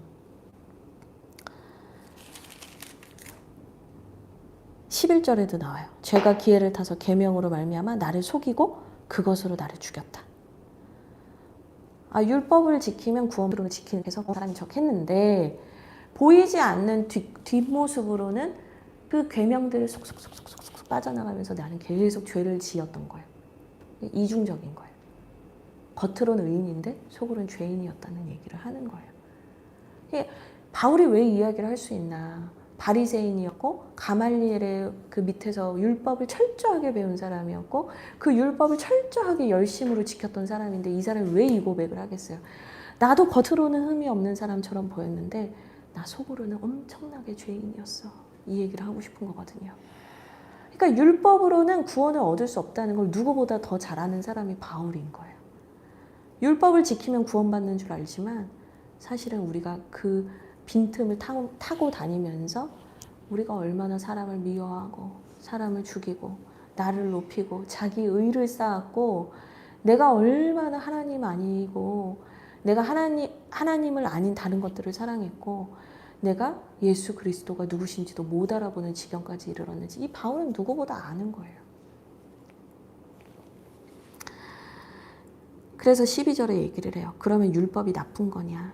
11절에도 나와요. 죄가 기회를 타서 계명으로 말미암아 나를 속이고 그것으로 나를 죽였다. 율법을 지키면 구원으로 지키는 해서 사람이 척했는데 보이지 않는 뒷모습으로는 그 계명들을 속속속속속 빠져나가면서 나는 계속 죄를 지었던 거예요. 이중적인 거예요. 겉으로는 의인인데 속으로는 죄인이었다는 얘기를 하는 거예요. 바울이 왜 이야기를 할 수 있나? 바리새인이었고 가말리엘의 그 밑에서 율법을 철저하게 배운 사람이었고 그 율법을 철저하게 열심으로 지켰던 사람인데 이 사람이 왜 이 고백을 하겠어요? 나도 겉으로는 흠이 없는 사람처럼 보였는데 나 속으로는 엄청나게 죄인이었어. 이 얘기를 하고 싶은 거거든요. 그러니까 율법으로는 구원을 얻을 수 없다는 걸 누구보다 더 잘 아는 사람이 바울인 거예요. 율법을 지키면 구원받는 줄 알지만 사실은 우리가 그 빈틈을 타고 다니면서 우리가 얼마나 사람을 미워하고 사람을 죽이고 나를 높이고 자기 의를 쌓았고 내가 얼마나 하나님 아니고 내가 하나님을 아닌 다른 것들을 사랑했고 내가 예수 그리스도가 누구신지도 못 알아보는 지경까지 이르렀는지 이 바울은 누구보다 아는 거예요. 그래서 12절에 얘기를 해요. 그러면 율법이 나쁜 거냐?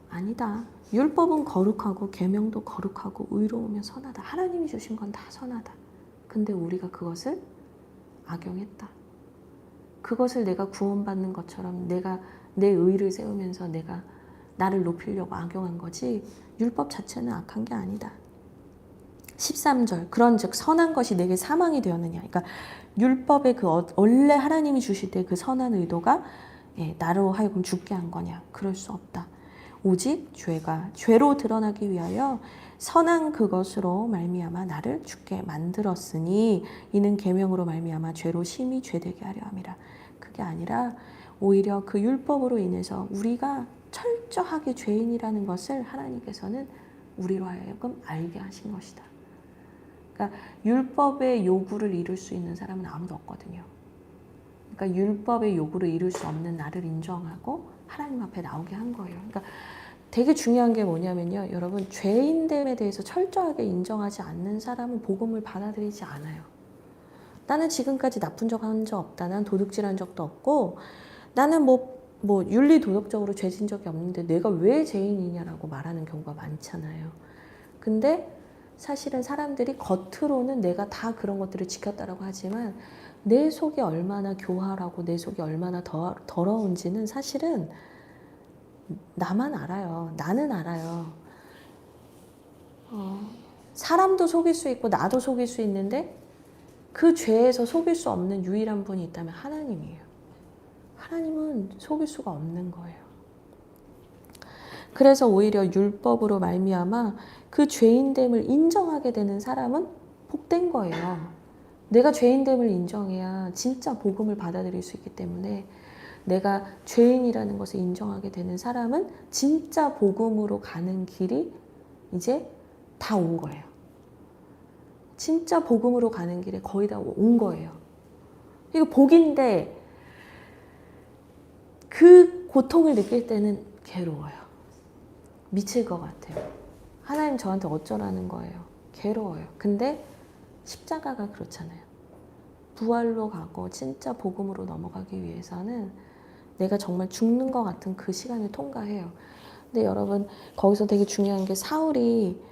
아니다. 율법은 거룩하고 계명도 거룩하고 의로우며 선하다. 하나님이 주신 건 다 선하다. 근데 우리가 그것을 악용했다. 그것을 내가 구원받는 것처럼 내가 내 의를 세우면서 내가 나를 높이려고 악용한 거지 율법 자체는 악한 게 아니다. 13절 그런즉 선한 것이 내게 사망이 되었느냐. 그러니까 율법의 그 원래 하나님이 주실 때 그 선한 의도가 나로 하여금 죽게 한 거냐. 그럴 수 없다. 오직 죄가 죄로 드러나기 위하여 선한 그것으로 말미암아 나를 죽게 만들었으니 이는 계명으로 말미암아 죄로 심히 죄되게 하려 함이라. 그게 아니라 오히려 그 율법으로 인해서 우리가 철저하게 죄인이라는 것을 하나님께서는 우리로 하여금 알게 하신 것이다. 그러니까 율법의 요구를 이룰 수 있는 사람은 아무도 없거든요. 그러니까 율법의 요구를 이룰 수 없는 나를 인정하고 하나님 앞에 나오게 한 거예요. 그러니까 되게 중요한 게 뭐냐면요. 여러분 죄인됨에 대해서 철저하게 인정하지 않는 사람은 복음을 받아들이지 않아요. 나는 지금까지 나쁜 적 한 적 없다. 난 도둑질한 적도 없고 나는 뭐 윤리 도덕적으로 죄진 적이 없는데 내가 왜 죄인이냐라고 말하는 경우가 많잖아요. 근데 사실은 사람들이 겉으로는 내가 다 그런 것들을 지켰다라고 하지만 내 속이 얼마나 교활하고 내 속이 얼마나 더러운지는 사실은 나만 알아요. 나는 알아요. 사람도 속일 수 있고 나도 속일 수 있는데 그 죄에서 속일 수 없는 유일한 분이 있다면 하나님이에요. 하나님은 속일 수가 없는 거예요. 그래서 오히려 율법으로 말미암아 그 죄인됨을 인정하게 되는 사람은 복된 거예요. 내가 죄인됨을 인정해야 진짜 복음을 받아들일 수 있기 때문에 내가 죄인이라는 것을 인정하게 되는 사람은 진짜 복음으로 가는 길이 이제 다 온 거예요. 진짜 복음으로 가는 길에 거의 다 온 거예요. 이거 복인데 그 고통을 느낄 때는 괴로워요. 미칠 것 같아요. 하나님 저한테 어쩌라는 거예요. 괴로워요. 근데 십자가가 그렇잖아요. 부활로 가고 진짜 복음으로 넘어가기 위해서는 내가 정말 죽는 것 같은 그 시간을 통과해요. 근데 여러분 거기서 되게 중요한 게 사울이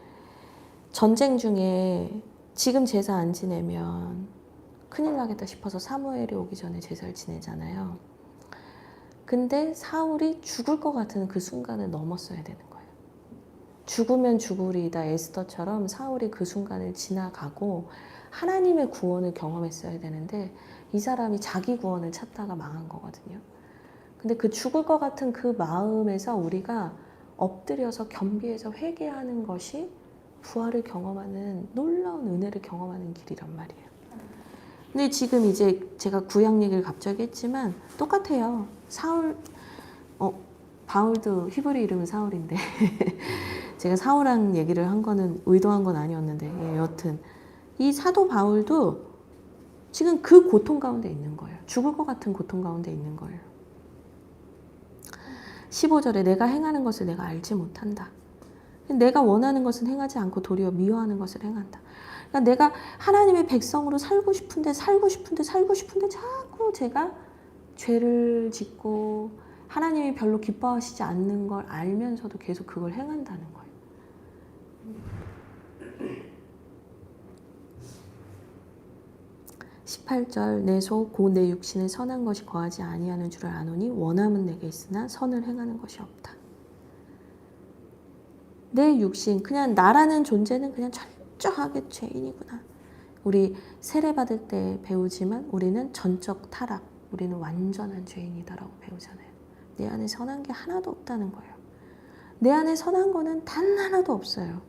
전쟁 중에 지금 제사 안 지내면 큰일 나겠다 싶어서 사무엘이 오기 전에 제사를 지내잖아요. 근데 사울이 죽을 것 같은 그 순간을 넘었어야 되는 거예요. 죽으면 죽으리다 에스더처럼 사울이 그 순간을 지나가고 하나님의 구원을 경험했어야 되는데 이 사람이 자기 구원을 찾다가 망한 거거든요. 근데 그 죽을 것 같은 그 마음에서 우리가 엎드려서 겸비해서 회개하는 것이 부활을 경험하는 놀라운 은혜를 경험하는 길이란 말이에요. 근데 지금 이제 제가 구약 얘기를 갑자기 했지만 똑같아요. 사울, 바울도 히브리 이름은 사울인데 제가 사울랑 얘기를 한 거는 의도한 건 아니었는데 여튼 이 사도 바울도 지금 그 고통 가운데 있는 거예요. 죽을 것 같은 고통 가운데 있는 거예요. 15절에 내가 행하는 것을 내가 알지 못한다. 내가 원하는 것은 행하지 않고 도리어 미워하는 것을 행한다. 그러니까 내가 하나님의 백성으로 살고 싶은데 자꾸 제가 죄를 짓고 하나님이 별로 기뻐하시지 않는 걸 알면서도 계속 그걸 행한다는 거예요. 18절 내 속 곧 내 육신에 선한 것이 거하지 아니하는 줄을 아노니 원함은 내게 있으나 선을 행하는 것이 없다. 내 육신 그냥 나라는 존재는 그냥 철저하게 죄인이구나. 우리 세례받을 때 배우지만 우리는 전적 타락, 우리는 완전한 죄인이다라고 배우잖아요. 내 안에 선한 게 하나도 없다는 거예요. 내 안에 선한 거는 단 하나도 없어요.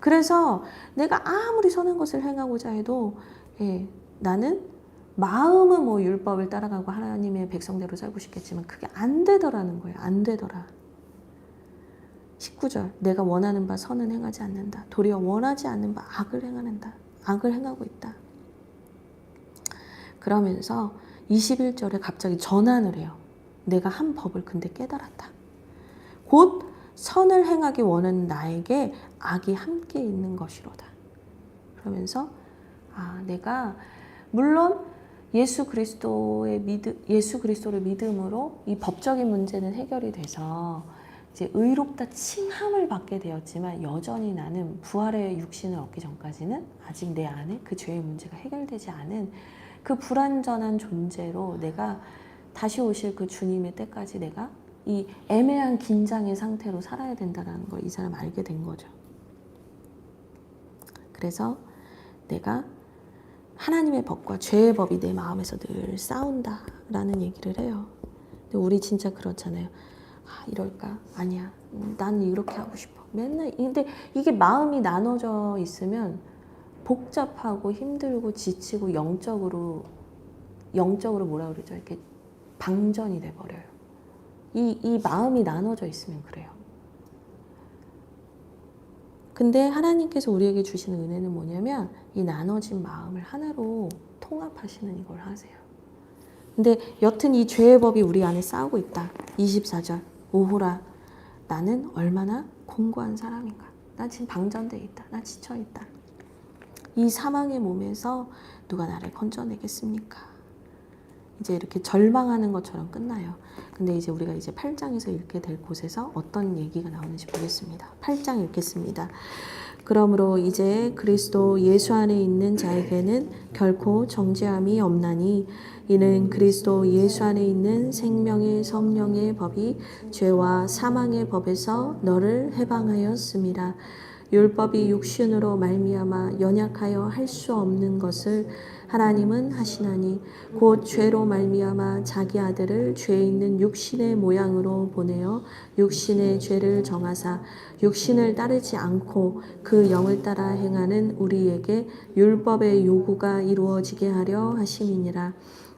그래서 내가 아무리 선한 것을 행하고자 해도 나는 마음은 뭐 율법을 따라가고 하나님의 백성대로 살고 싶겠지만 그게 안 되더라는 거예요. 안 되더라. 19절 내가 원하는 바 선은 행하지 않는다. 도리어 원하지 않는 바 악을 행하는다. 악을 행하고 있다. 그러면서 21절에 갑자기 전환을 해요. 내가 한 법을 근데 깨달았다. 곧 선을 행하기 원하는 나에게 악이 함께 있는 것이로다. 그러면서 내가 물론 예수 그리스도를 믿음으로 이 법적인 문제는 해결이 돼서 이제 의롭다 칭함을 받게 되었지만 여전히 나는 부활의 육신을 얻기 전까지는 아직 내 안에 그 죄의 문제가 해결되지 않은 그 불완전한 존재로 내가 다시 오실 그 주님의 때까지 내가 이 애매한 긴장의 상태로 살아야 된다는 걸 이 사람 알게 된 거죠. 그래서 내가 하나님의 법과 죄의 법이 내 마음에서 늘 싸운다라는 얘기를 해요. 근데 우리 진짜 그렇잖아요. 이럴까? 아니야. 나는 이렇게 하고 싶어. 맨날 근데 이게 마음이 나눠져 있으면 복잡하고 힘들고 지치고 영적으로 뭐라 그러죠? 이렇게 방전이 돼 버려요. 이 마음이 나눠져 있으면 그래요. 근데 하나님께서 우리에게 주시는 은혜는 뭐냐면 이 나눠진 마음을 하나로 통합하시는 이걸 하세요. 근데 여튼 이 죄의 법이 우리 안에 싸우고 있다. 24절 오호라 나는 얼마나 공고한 사람인가. 나 지금 방전돼 있다. 나 지쳐 있다. 이 사망의 몸에서 누가 나를 건져내겠습니까? 이제 이렇게 절망하는 것처럼 끝나요. 근데 이제 우리가 이제 8장에서 읽게 될 곳에서 어떤 얘기가 나오는지 보겠습니다. 8장 읽겠습니다. 그러므로 이제 그리스도 예수 안에 있는 자에게는 결코 정죄함이 없나니 이는 그리스도 예수 안에 있는 생명의 성령의 법이 죄와 사망의 법에서 너를 해방하였습니다. 율법이 육신으로 말미암아 연약하여 할 수 없는 것을 하나님은 하시나니 곧 죄로 말미암아 자기 아들을 죄 있는 육신의 모양으로 보내어 육신의 죄를 정하사 육신을 따르지 않고 그 영을 따라 행하는 우리에게 율법의 요구가 이루어지게 하려 하심이니라.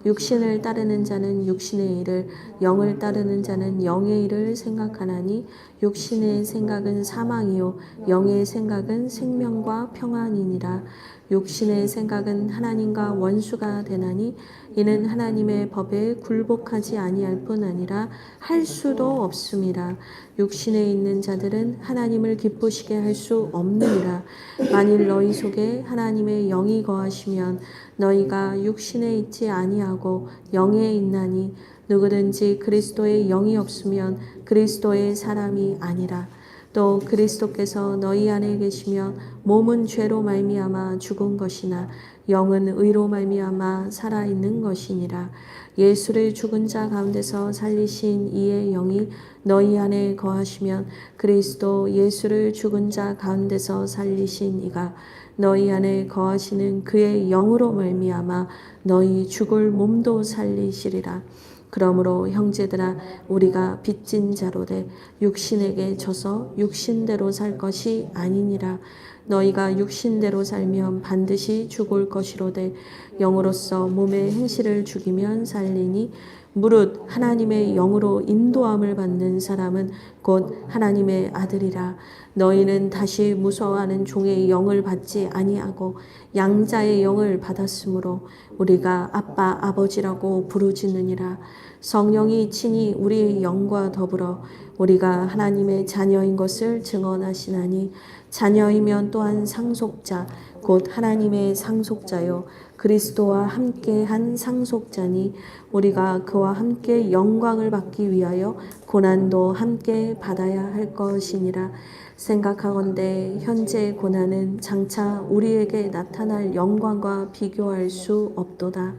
육신을 따르는 자는 육신의 일을, 영을 따르는 자는 영의 일을 생각하나니 육신의 생각은 사망이요 영의 생각은 생명과 평안이니라. 육신의 생각은 하나님과 원수가 되나니 이는 하나님의 법에 굴복하지 아니할 뿐 아니라 할 수도 없음이라. 육신에 있는 자들은 하나님을 기쁘시게 할 수 없느니라. 만일 너희 속에 하나님의 영이 거하시면 너희가 육신에 있지 아니하고 영에 있나니 누구든지 그리스도의 영이 없으면 그리스도의 사람이 아니라. 또 그리스도께서 너희 안에 계시면 몸은 죄로 말미암아 죽은 것이나 영은 의로 말미암아 살아있는 것이니라. 예수를 죽은 자 가운데서 살리신 이의 영이 너희 안에 거하시면 그리스도 예수를 죽은 자 가운데서 살리신 이가 너희 안에 거하시는 그의 영으로 말미암아 너희 죽을 몸도 살리시리라. 그러므로 형제들아 우리가 빚진 자로되 육신에게 져서 육신대로 살 것이 아니니라. 너희가 육신대로 살면 반드시 죽을 것이로되 영으로서 몸의 행실을 죽이면 살리니 무릇 하나님의 영으로 인도함을 받는 사람은 곧 하나님의 아들이라. 너희는 다시 무서워하는 종의 영을 받지 아니하고 양자의 영을 받았으므로 우리가 아빠 아버지라고 부르짖느니라. 성령이 친히 우리의 영과 더불어 우리가 하나님의 자녀인 것을 증언하시나니 자녀이면 또한 상속자 곧 하나님의 상속자요 그리스도와 함께한 상속자니 우리가 그와 함께 영광을 받기 위하여 고난도 함께 받아야 할 것이니라. 생각하건대 현재의 고난은 장차 우리에게 나타날 영광과 비교할 수 없도다.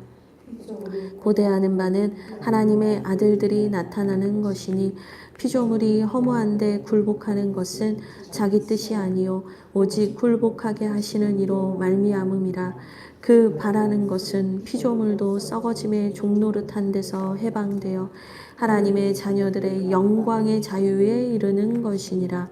고대하는 바는 하나님의 아들들이 나타나는 것이니 피조물이 허무한데 굴복하는 것은 자기 뜻이 아니요 오직 굴복하게 하시는 이로 말미암음이라. 그 바라는 것은 피조물도 썩어짐의 종노릇한 데서 해방되어 하나님의 자녀들의 영광의 자유에 이르는 것이니라.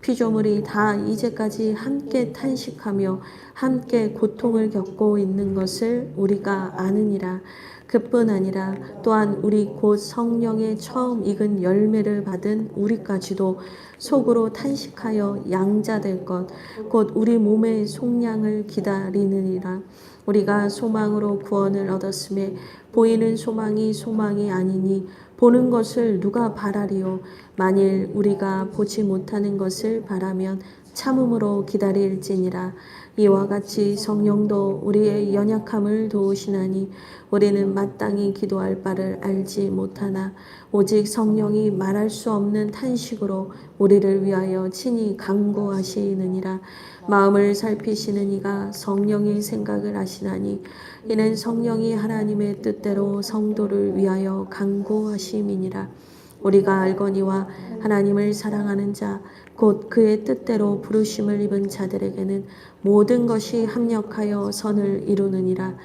피조물이 다 이제까지 함께 탄식하며 함께 고통을 겪고 있는 것을 우리가 아느니라. 그뿐 아니라 또한 우리 곧 성령의 처음 익은 열매를 받은 우리까지도 속으로 탄식하여 양자될 것 곧 우리 몸의 속량을 기다리느니라. 우리가 소망으로 구원을 얻었음에 보이는 소망이 소망이 아니니 보는 것을 누가 바라리요. 만일 우리가 보지 못하는 것을 바라면 참음으로 기다릴지니라. 이와 같이 성령도 우리의 연약함을 도우시나니 우리는 마땅히 기도할 바를 알지 못하나 오직 성령이 말할 수 없는 탄식으로 우리를 위하여 친히 간구하시느니라. 마음을 살피시는 이가 성령의 생각을 아시나니 이는 성령이 하나님의 뜻대로 성도를 위하여 간구하심이니라. 우리가 알거니와 하나님을 사랑하는 자 곧 그의 뜻대로 부르심을 입은 자들에게는 모든 것이 합력하여 선을 이루느니라.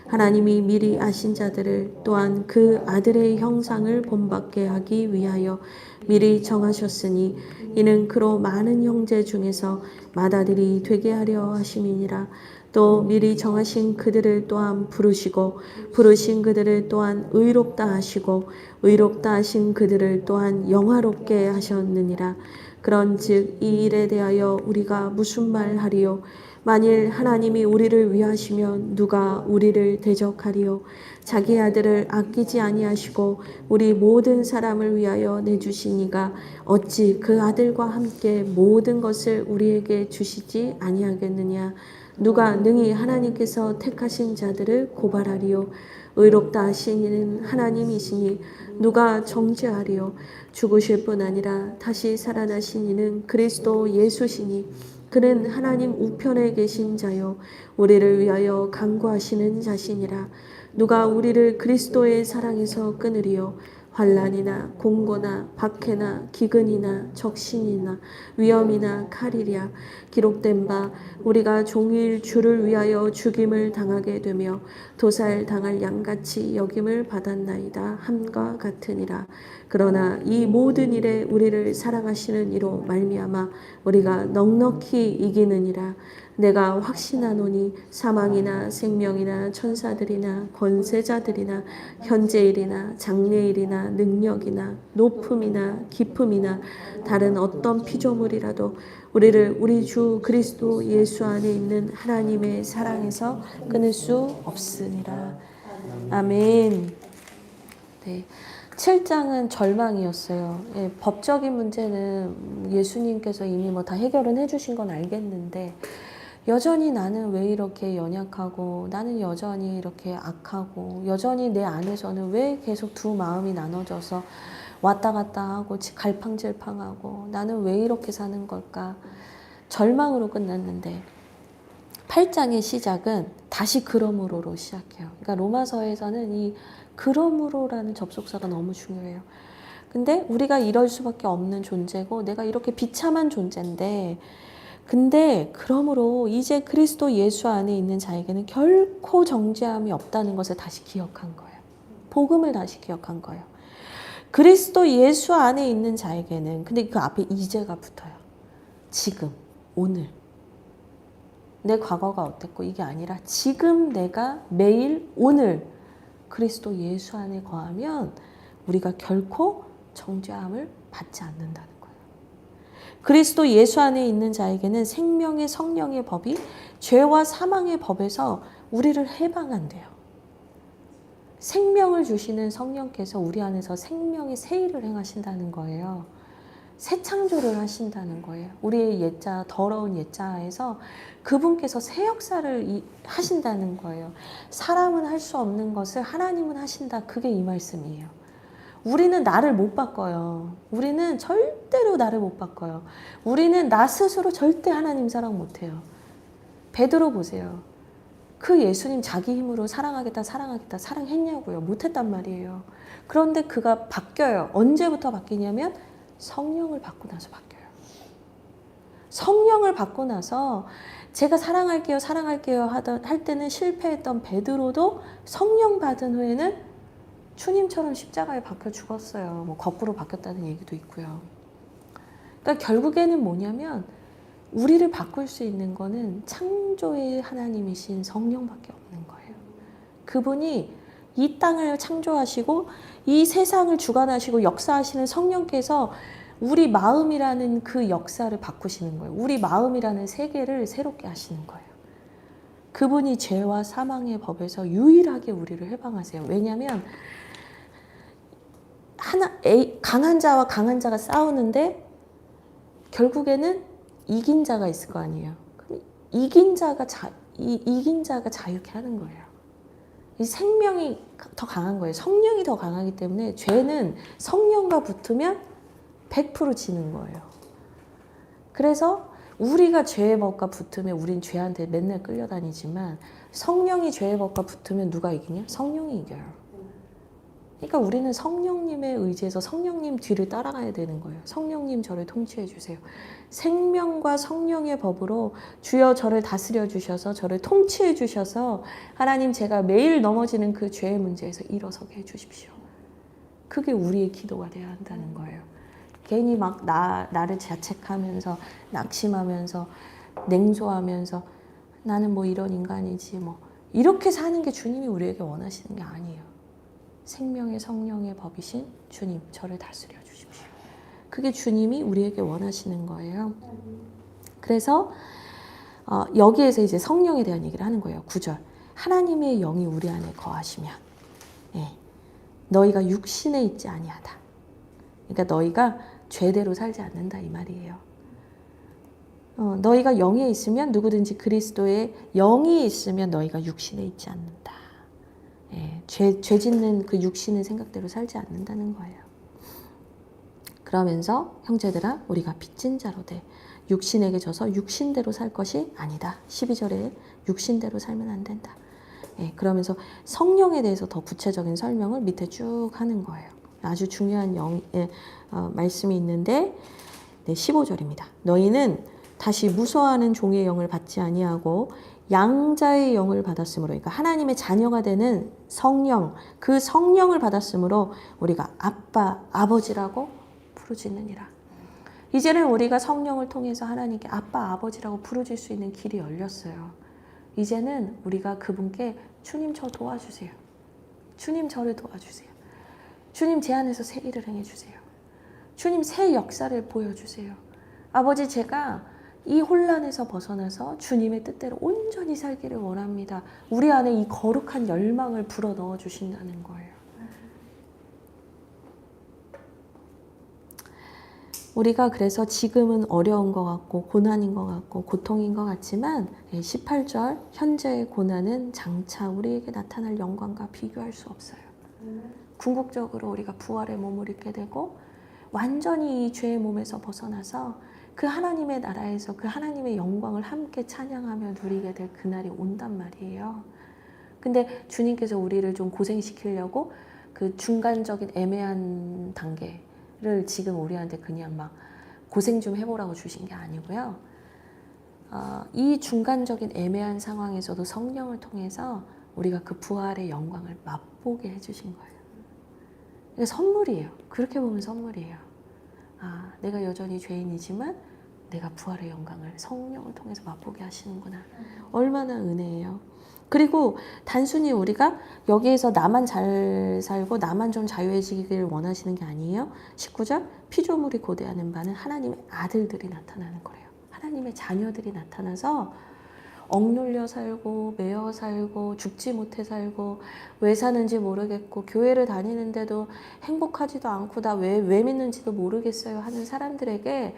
하나님이 미리 아신 자들을 또한 그 아들의 형상을 본받게 하기 위하여 미리 정하셨으니 이는 그로 많은 형제 중에서 맏아들이 되게 하려 하심이니라. 또 미리 정하신 그들을 또한 부르시고 부르신 그들을 또한 의롭다 하시고 의롭다 하신 그들을 또한 영화롭게 하셨느니라. 그런즉 이 일에 대하여 우리가 무슨 말하리요? 만일 하나님이 우리를 위하시면 누가 우리를 대적하리요? 자기 아들을 아끼지 아니하시고 우리 모든 사람을 위하여 내주신 이가 어찌 그 아들과 함께 모든 것을 우리에게 주시지 아니하겠느냐? 누가 능히 하나님께서 택하신 자들을 고발하리요? 의롭다 하신 이는 하나님이시니 누가 정죄하리요? 죽으실 뿐 아니라 다시 살아나신 이는 그리스도 예수시니 그는 하나님 우편에 계신 자요 우리를 위하여 간구하시는 자시니라. 누가 우리를 그리스도의 사랑에서 끊으리요. 환난이나 공고나 박해나 기근이나 적신이나 위험이나 칼이랴. 기록된 바 우리가 종일 주를 위하여 죽임을 당하게 되며 도살 당할 양같이 여김을 받았나이다 함과 같으니라. 그러나 이 모든 일에 우리를 사랑하시는 이로 말미암아 우리가 넉넉히 이기느니라. 내가 확신하노니 사망이나 생명이나 천사들이나 권세자들이나 현재일이나 장래일이나 능력이나 높음이나 깊음이나 다른 어떤 피조물이라도 우리를 우리 주 그리스도 예수 안에 있는 하나님의 사랑에서 끊을 수 없으니라. 아멘. 네. 7장은 절망이었어요. 예, 법적인 문제는 예수님께서 이미 뭐 다 해결은 해주신 건 알겠는데 여전히 나는 왜 이렇게 연약하고 나는 여전히 이렇게 악하고 여전히 내 안에서는 왜 계속 두 마음이 나눠져서 왔다 갔다 하고 갈팡질팡하고 나는 왜 이렇게 사는 걸까? 절망으로 끝났는데 8장의 시작은 다시 그러므로로 시작해요. 그러니까 로마서에서는 이 그러므로라는 접속사가 너무 중요해요. 근데 우리가 이럴 수밖에 없는 존재고 내가 이렇게 비참한 존재인데 근데 그러므로 이제 그리스도 예수 안에 있는 자에게는 결코 정죄함이 없다는 것을 다시 기억한 거예요. 복음을 다시 기억한 거예요. 그리스도 예수 안에 있는 자에게는 근데 그 앞에 이제가 붙어요. 지금, 오늘. 내 과거가 어땠고 이게 아니라 지금 내가 매일 오늘 그리스도 예수 안에 거하면 우리가 결코 정죄함을 받지 않는다는 거예요. 그리스도 예수 안에 있는 자에게는 생명의 성령의 법이 죄와 사망의 법에서 우리를 해방한대요. 생명을 주시는 성령께서 우리 안에서 생명의 새 일을 행하신다는 거예요. 새 창조를 하신다는 거예요. 우리의 옛자, 더러운 옛자에서 그분께서 새 역사를 하신다는 거예요. 사람은 할 수 없는 것을 하나님은 하신다. 그게 이 말씀이에요. 우리는 나를 못 바꿔요. 우리는 절대로 나를 못 바꿔요. 우리는 나 스스로 절대 하나님 사랑 못해요. 베드로 보세요. 그 예수님 자기 힘으로 사랑하겠다 사랑했냐고요. 못했단 말이에요. 그런데 그가 바뀌어요. 언제부터 바뀌냐면 성령을 받고 나서 바뀌어요. 성령을 받고 나서 제가 사랑할게요 할 때는 실패했던 베드로도 성령 받은 후에는 주님처럼 십자가에 박혀 죽었어요. 뭐 거꾸로 바뀌었다는 얘기도 있고요. 그러니까 결국에는 뭐냐면 우리를 바꿀 수 있는 거는 창조의 하나님이신 성령밖에 없는 거예요. 그분이 이 땅을 창조하시고 이 세상을 주관하시고 역사하시는 성령께서 우리 마음이라는 그 역사를 바꾸시는 거예요. 우리 마음이라는 세계를 새롭게 하시는 거예요. 그분이 죄와 사망의 법에서 유일하게 우리를 해방하세요. 왜냐하면 강한 자와 강한 자가 싸우는데 결국에는 이긴 자가 있을 거 아니에요. 이긴 자가 자유케 하는 거예요. 이 생명이 더 강한 거예요. 성령이 더 강하기 때문에 죄는 성령과 붙으면 100% 지는 거예요. 그래서 우리가 죄의 법과 붙으면 우린 죄한테 맨날 끌려다니지만 성령이 죄의 법과 붙으면 누가 이기냐? 성령이 이겨요. 그러니까 우리는 성령님에 의지해서 성령님 뒤를 따라가야 되는 거예요. 성령님 저를 통치해 주세요. 생명과 성령의 법으로 주여 저를 다스려 주셔서 저를 통치해 주셔서 하나님 제가 매일 넘어지는 그 죄의 문제에서 일어서게 해 주십시오. 그게 우리의 기도가 돼야 한다는 거예요. 괜히 막 나를 자책하면서 낙심하면서 냉소하면서 나는 뭐 이런 인간이지 뭐 이렇게 사는 게 주님이 우리에게 원하시는 게 아니에요. 생명의 성령의 법이신 주님 저를 다스려 주십시오. 그게 주님이 우리에게 원하시는 거예요. 그래서 여기에서 이제 성령에 대한 얘기를 하는 거예요. 9절 하나님의 영이 우리 안에 거하시면 너희가 육신에 있지 아니하다. 그러니까 너희가 죄대로 살지 않는다 이 말이에요. 너희가 영에 있으면 누구든지 그리스도의 영이 있으면 너희가 육신에 있지 않는다. 죄 짓는 그 육신의 생각대로 살지 않는다는 거예요. 그러면서 형제들아 우리가 빚진 자로 돼 육신에게 져서 육신대로 살 것이 아니다. 12절에 육신대로 살면 안 된다. 예, 그러면서 성령에 대해서 더 구체적인 설명을 밑에 쭉 하는 거예요. 아주 중요한 말씀이 있는데 15절입니다. 너희는 다시 무서워하는 종의 영을 받지 아니하고 양자의 영을 받았으므로, 그러니까 하나님의 자녀가 되는 성령, 그 성령을 받았으므로 우리가 아빠, 아버지라고 부르짖느니라. 이제는 우리가 성령을 통해서 하나님께 아빠, 아버지라고 부르짖을 수 있는 길이 열렸어요. 이제는 우리가 그분께 주님 저 도와주세요. 주님 저를 도와주세요. 주님 제 안에서 새 일을 행해주세요. 주님 새 역사를 보여주세요. 아버지 제가 이 혼란에서 벗어나서 주님의 뜻대로 온전히 살기를 원합니다. 우리 안에 이 거룩한 열망을 불어넣어 주신다는 거예요. 우리가 그래서 지금은 어려운 것 같고 고난인 것 같고 고통인 것 같지만 18절 현재의 고난은 장차 우리에게 나타날 영광과 비교할 수 없어요. 궁극적으로 우리가 부활의 몸을 입게 되고 완전히 이 죄의 몸에서 벗어나서 그 하나님의 나라에서 그 하나님의 영광을 함께 찬양하며 누리게 될 그날이 온단 말이에요. 근데 주님께서 우리를 좀 고생시키려고 그 중간적인 애매한 단계를 지금 우리한테 그냥 막 고생 좀 해보라고 주신 게 아니고요. 이 중간적인 애매한 상황에서도 성령을 통해서 우리가 그 부활의 영광을 맛보게 해주신 거예요. 이게 선물이에요. 그렇게 보면 선물이에요. 내가 여전히 죄인이지만 내가 부활의 영광을 성령을 통해서 맛보게 하시는구나. 얼마나 은혜예요. 그리고 단순히 우리가 여기에서 나만 잘 살고 나만 좀 자유해지기를 원하시는 게 아니에요. 19절 피조물이 고대하는 바는 하나님의 아들들이 나타나는 거예요. 하나님의 자녀들이 나타나서 억눌려 살고 매여 살고 죽지 못해 살고 왜 사는지 모르겠고 교회를 다니는데도 행복하지도 않고 나 왜 믿는지도 모르겠어요 하는 사람들에게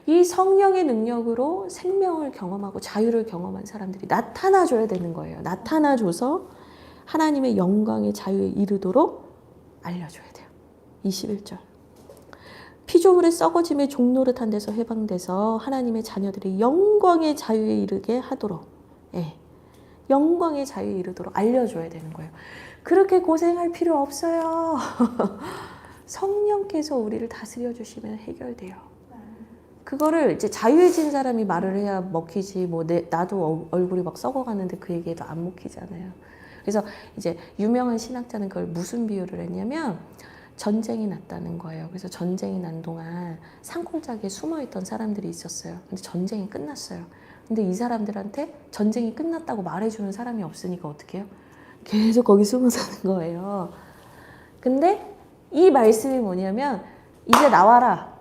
이 성령의 능력으로 생명을 경험하고 자유를 경험한 사람들이 나타나줘야 되는 거예요. 나타나줘서 하나님의 영광의 자유에 이르도록 알려줘야 돼요. 21절 피조물의 썩어짐의 종노릇한 데서 해방돼서 하나님의 자녀들이 영광의 자유에 이르게 하도록, 영광의 자유에 이르도록 알려줘야 되는 거예요. 그렇게 고생할 필요 없어요. 성령께서 우리를 다스려 주시면 해결돼요. 그거를 이제 자유해진 사람이 말을 해야 먹히지, 나도 얼굴이 막 썩어가는데 그 얘기해도 안 먹히잖아요. 그래서 이제 유명한 신학자는 그걸 무슨 비유를 했냐면 전쟁이 났다는 거예요. 그래서 전쟁이 난 동안 산골짜기에 숨어있던 사람들이 있었어요. 근데 전쟁이 끝났어요. 근데 이 사람들한테 전쟁이 끝났다고 말해주는 사람이 없으니까 어떻게 해요? 계속 거기 숨어 사는 거예요. 근데 이 말씀이 뭐냐면 이제 나와라.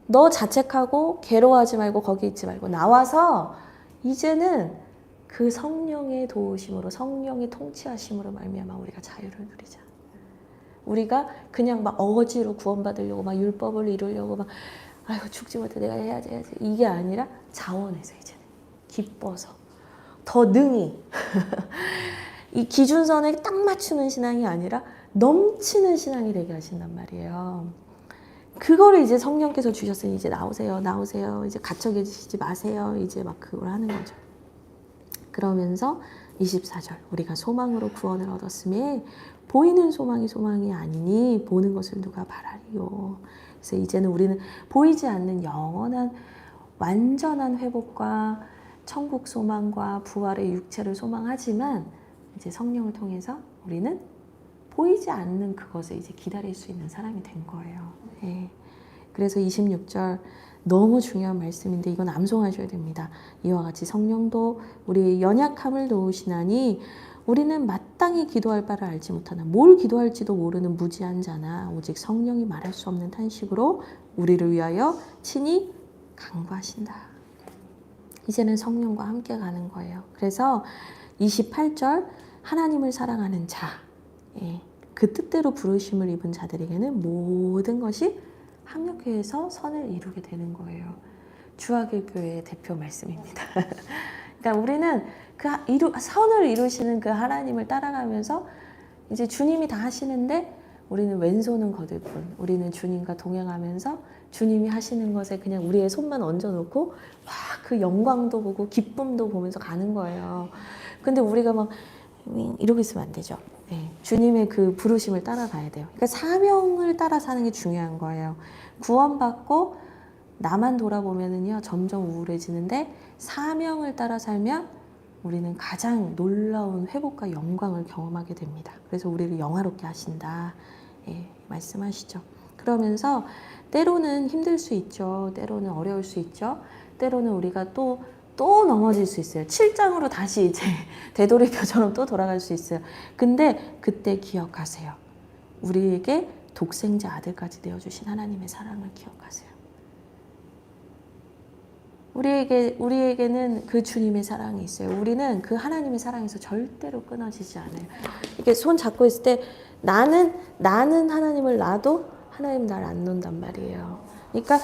너 자책하고 괴로워하지 말고 거기 있지 말고 나와서 이제는 그 성령의 도우심으로 성령의 통치하심으로 말미암아 우리가 자유를 누리자. 우리가 그냥 막 어거지로 구원받으려고 막 율법을 이루려고 막 아이고 죽지 못해 내가 해야지 이게 아니라 자원해서 이제는 기뻐서 더 능히 이 기준선에 딱 맞추는 신앙이 아니라 넘치는 신앙이 되게 하신단 말이에요. 그거를 이제 성령께서 주셨으니 이제 나오세요. 이제 갇혀 계시지 마세요. 이제 막 그걸 하는 거죠. 그러면서 24절 우리가 소망으로 구원을 얻었음에 보이는 소망이 아니니 보는 것을 누가 바라리요. 그래서 이제는 우리는 보이지 않는 영원한 완전한 회복과 천국 소망과 부활의 육체를 소망하지만 이제 성령을 통해서 우리는 보이지 않는 그것을 이제 기다릴 수 있는 사람이 된 거예요. 그래서 26절 너무 중요한 말씀인데 이건 암송하셔야 됩니다. 이와 같이 성령도 우리의 연약함을 도우시나니 우리는 마땅히 기도할 바를 알지 못하나 뭘 기도할지도 모르는 무지한 자나 오직 성령이 말할 수 없는 탄식으로 우리를 위하여 친히 간구하신다. 이제는 성령과 함께 가는 거예요. 그래서 28절 하나님을 사랑하는 자, 그 뜻대로 부르심을 입은 자들에게는 모든 것이 합력해서 선을 이루게 되는 거예요. 주하길교회의 대표 말씀입니다. 그러니까 우리는 그 선을 이루시는 그 하나님을 따라가면서 이제 주님이 다 하시는데 우리는 왼손은 거들 뿐. 우리는 주님과 동행하면서 주님이 하시는 것에 그냥 우리의 손만 얹어놓고 막 그 영광도 보고 기쁨도 보면서 가는 거예요. 근데 우리가 막 이러고 있으면 안 되죠. 네. 주님의 그 부르심을 따라가야 돼요. 그러니까 사명을 따라 사는 게 중요한 거예요. 구원받고 나만 돌아보면은요 점점 우울해지는데 사명을 따라 살면 우리는 가장 놀라운 회복과 영광을 경험하게 됩니다. 그래서 우리를 영화롭게 하신다. 예, 말씀하시죠. 그러면서 때로는 힘들 수 있죠. 때로는 어려울 수 있죠. 때로는 우리가 또 넘어질 수 있어요. 7장으로 다시 이제 되돌이표처럼 또 돌아갈 수 있어요. 근데 그때 기억하세요. 우리에게 독생자 아들까지 내어주신 하나님의 사랑을 기억하세요. 우리에게는 그 주님의 사랑이 있어요. 우리는 그 하나님의 사랑에서 절대로 끊어지지 않아요. 이렇게 손 잡고 있을 때 나는 하나님을 놔도 하나님 날 안 놓는단 말이에요. 그러니까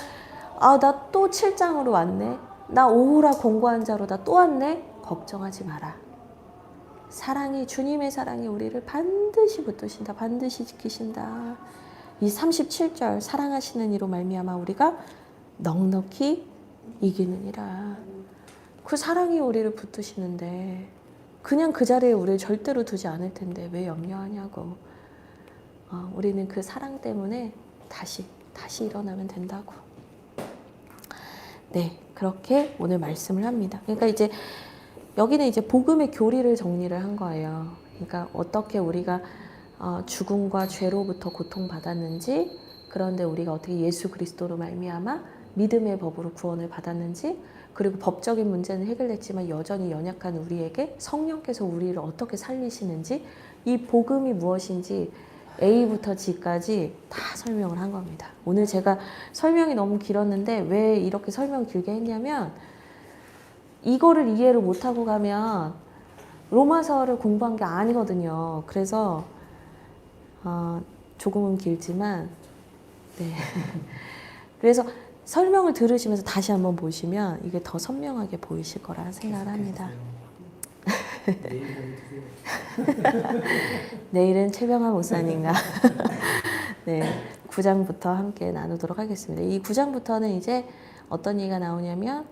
나 또 7장으로 왔네. 나 오후라 공고한 자로 나 또 왔네. 걱정하지 마라. 주님의 사랑이 우리를 반드시 붙드신다. 반드시 지키신다. 이 37절 사랑하시는 이로 말미암아 우리가 넉넉히 이기느니라. 그 사랑이 우리를 붙드시는데 그냥 그 자리에 우리를 절대로 두지 않을 텐데 왜 염려하냐고. 우리는 그 사랑 때문에 다시 일어나면 된다고. 네, 그렇게 오늘 말씀을 합니다. 그러니까 이제 여기는 이제 복음의 교리를 정리를 한 거예요. 그러니까 어떻게 우리가 죽음과 죄로부터 고통받았는지, 그런데 우리가 어떻게 예수 그리스도로 말미암아 믿음의 법으로 구원을 받았는지, 그리고 법적인 문제는 해결됐지만 여전히 연약한 우리에게 성령께서 우리를 어떻게 살리시는지, 이 복음이 무엇인지 A부터 G까지 다 설명을 한 겁니다. 오늘 제가 설명이 너무 길었는데 왜 이렇게 설명 길게 했냐면 이거를 이해를 못하고 가면 로마서를 공부한 게 아니거든요. 그래서 조금은 길지만 네. 그래서 설명을 들으시면서 다시 한번 보시면 이게 더 선명하게 보이실 거라 생각을 합니다. 내일은 최병하 목사님과 네, 9장부터 함께 나누도록 하겠습니다. 이 9장부터는 이제 어떤 얘기가 나오냐면,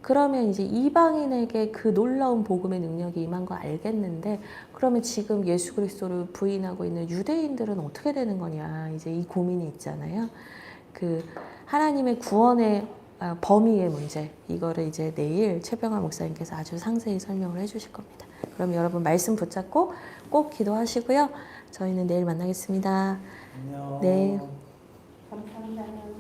그러면 이제 이방인에게 그 놀라운 복음의 능력이 임한 거 알겠는데, 그러면 지금 예수 그리스도를 부인하고 있는 유대인들은 어떻게 되는 거냐, 이제 이 고민이 있잖아요. 그 하나님의 구원의 범위의 문제, 이거를 이제 내일 최병하 목사님께서 아주 상세히 설명을 해주실 겁니다. 그럼 여러분 말씀 붙잡고 꼭 기도하시고요. 저희는 내일 만나겠습니다. 안녕. 네.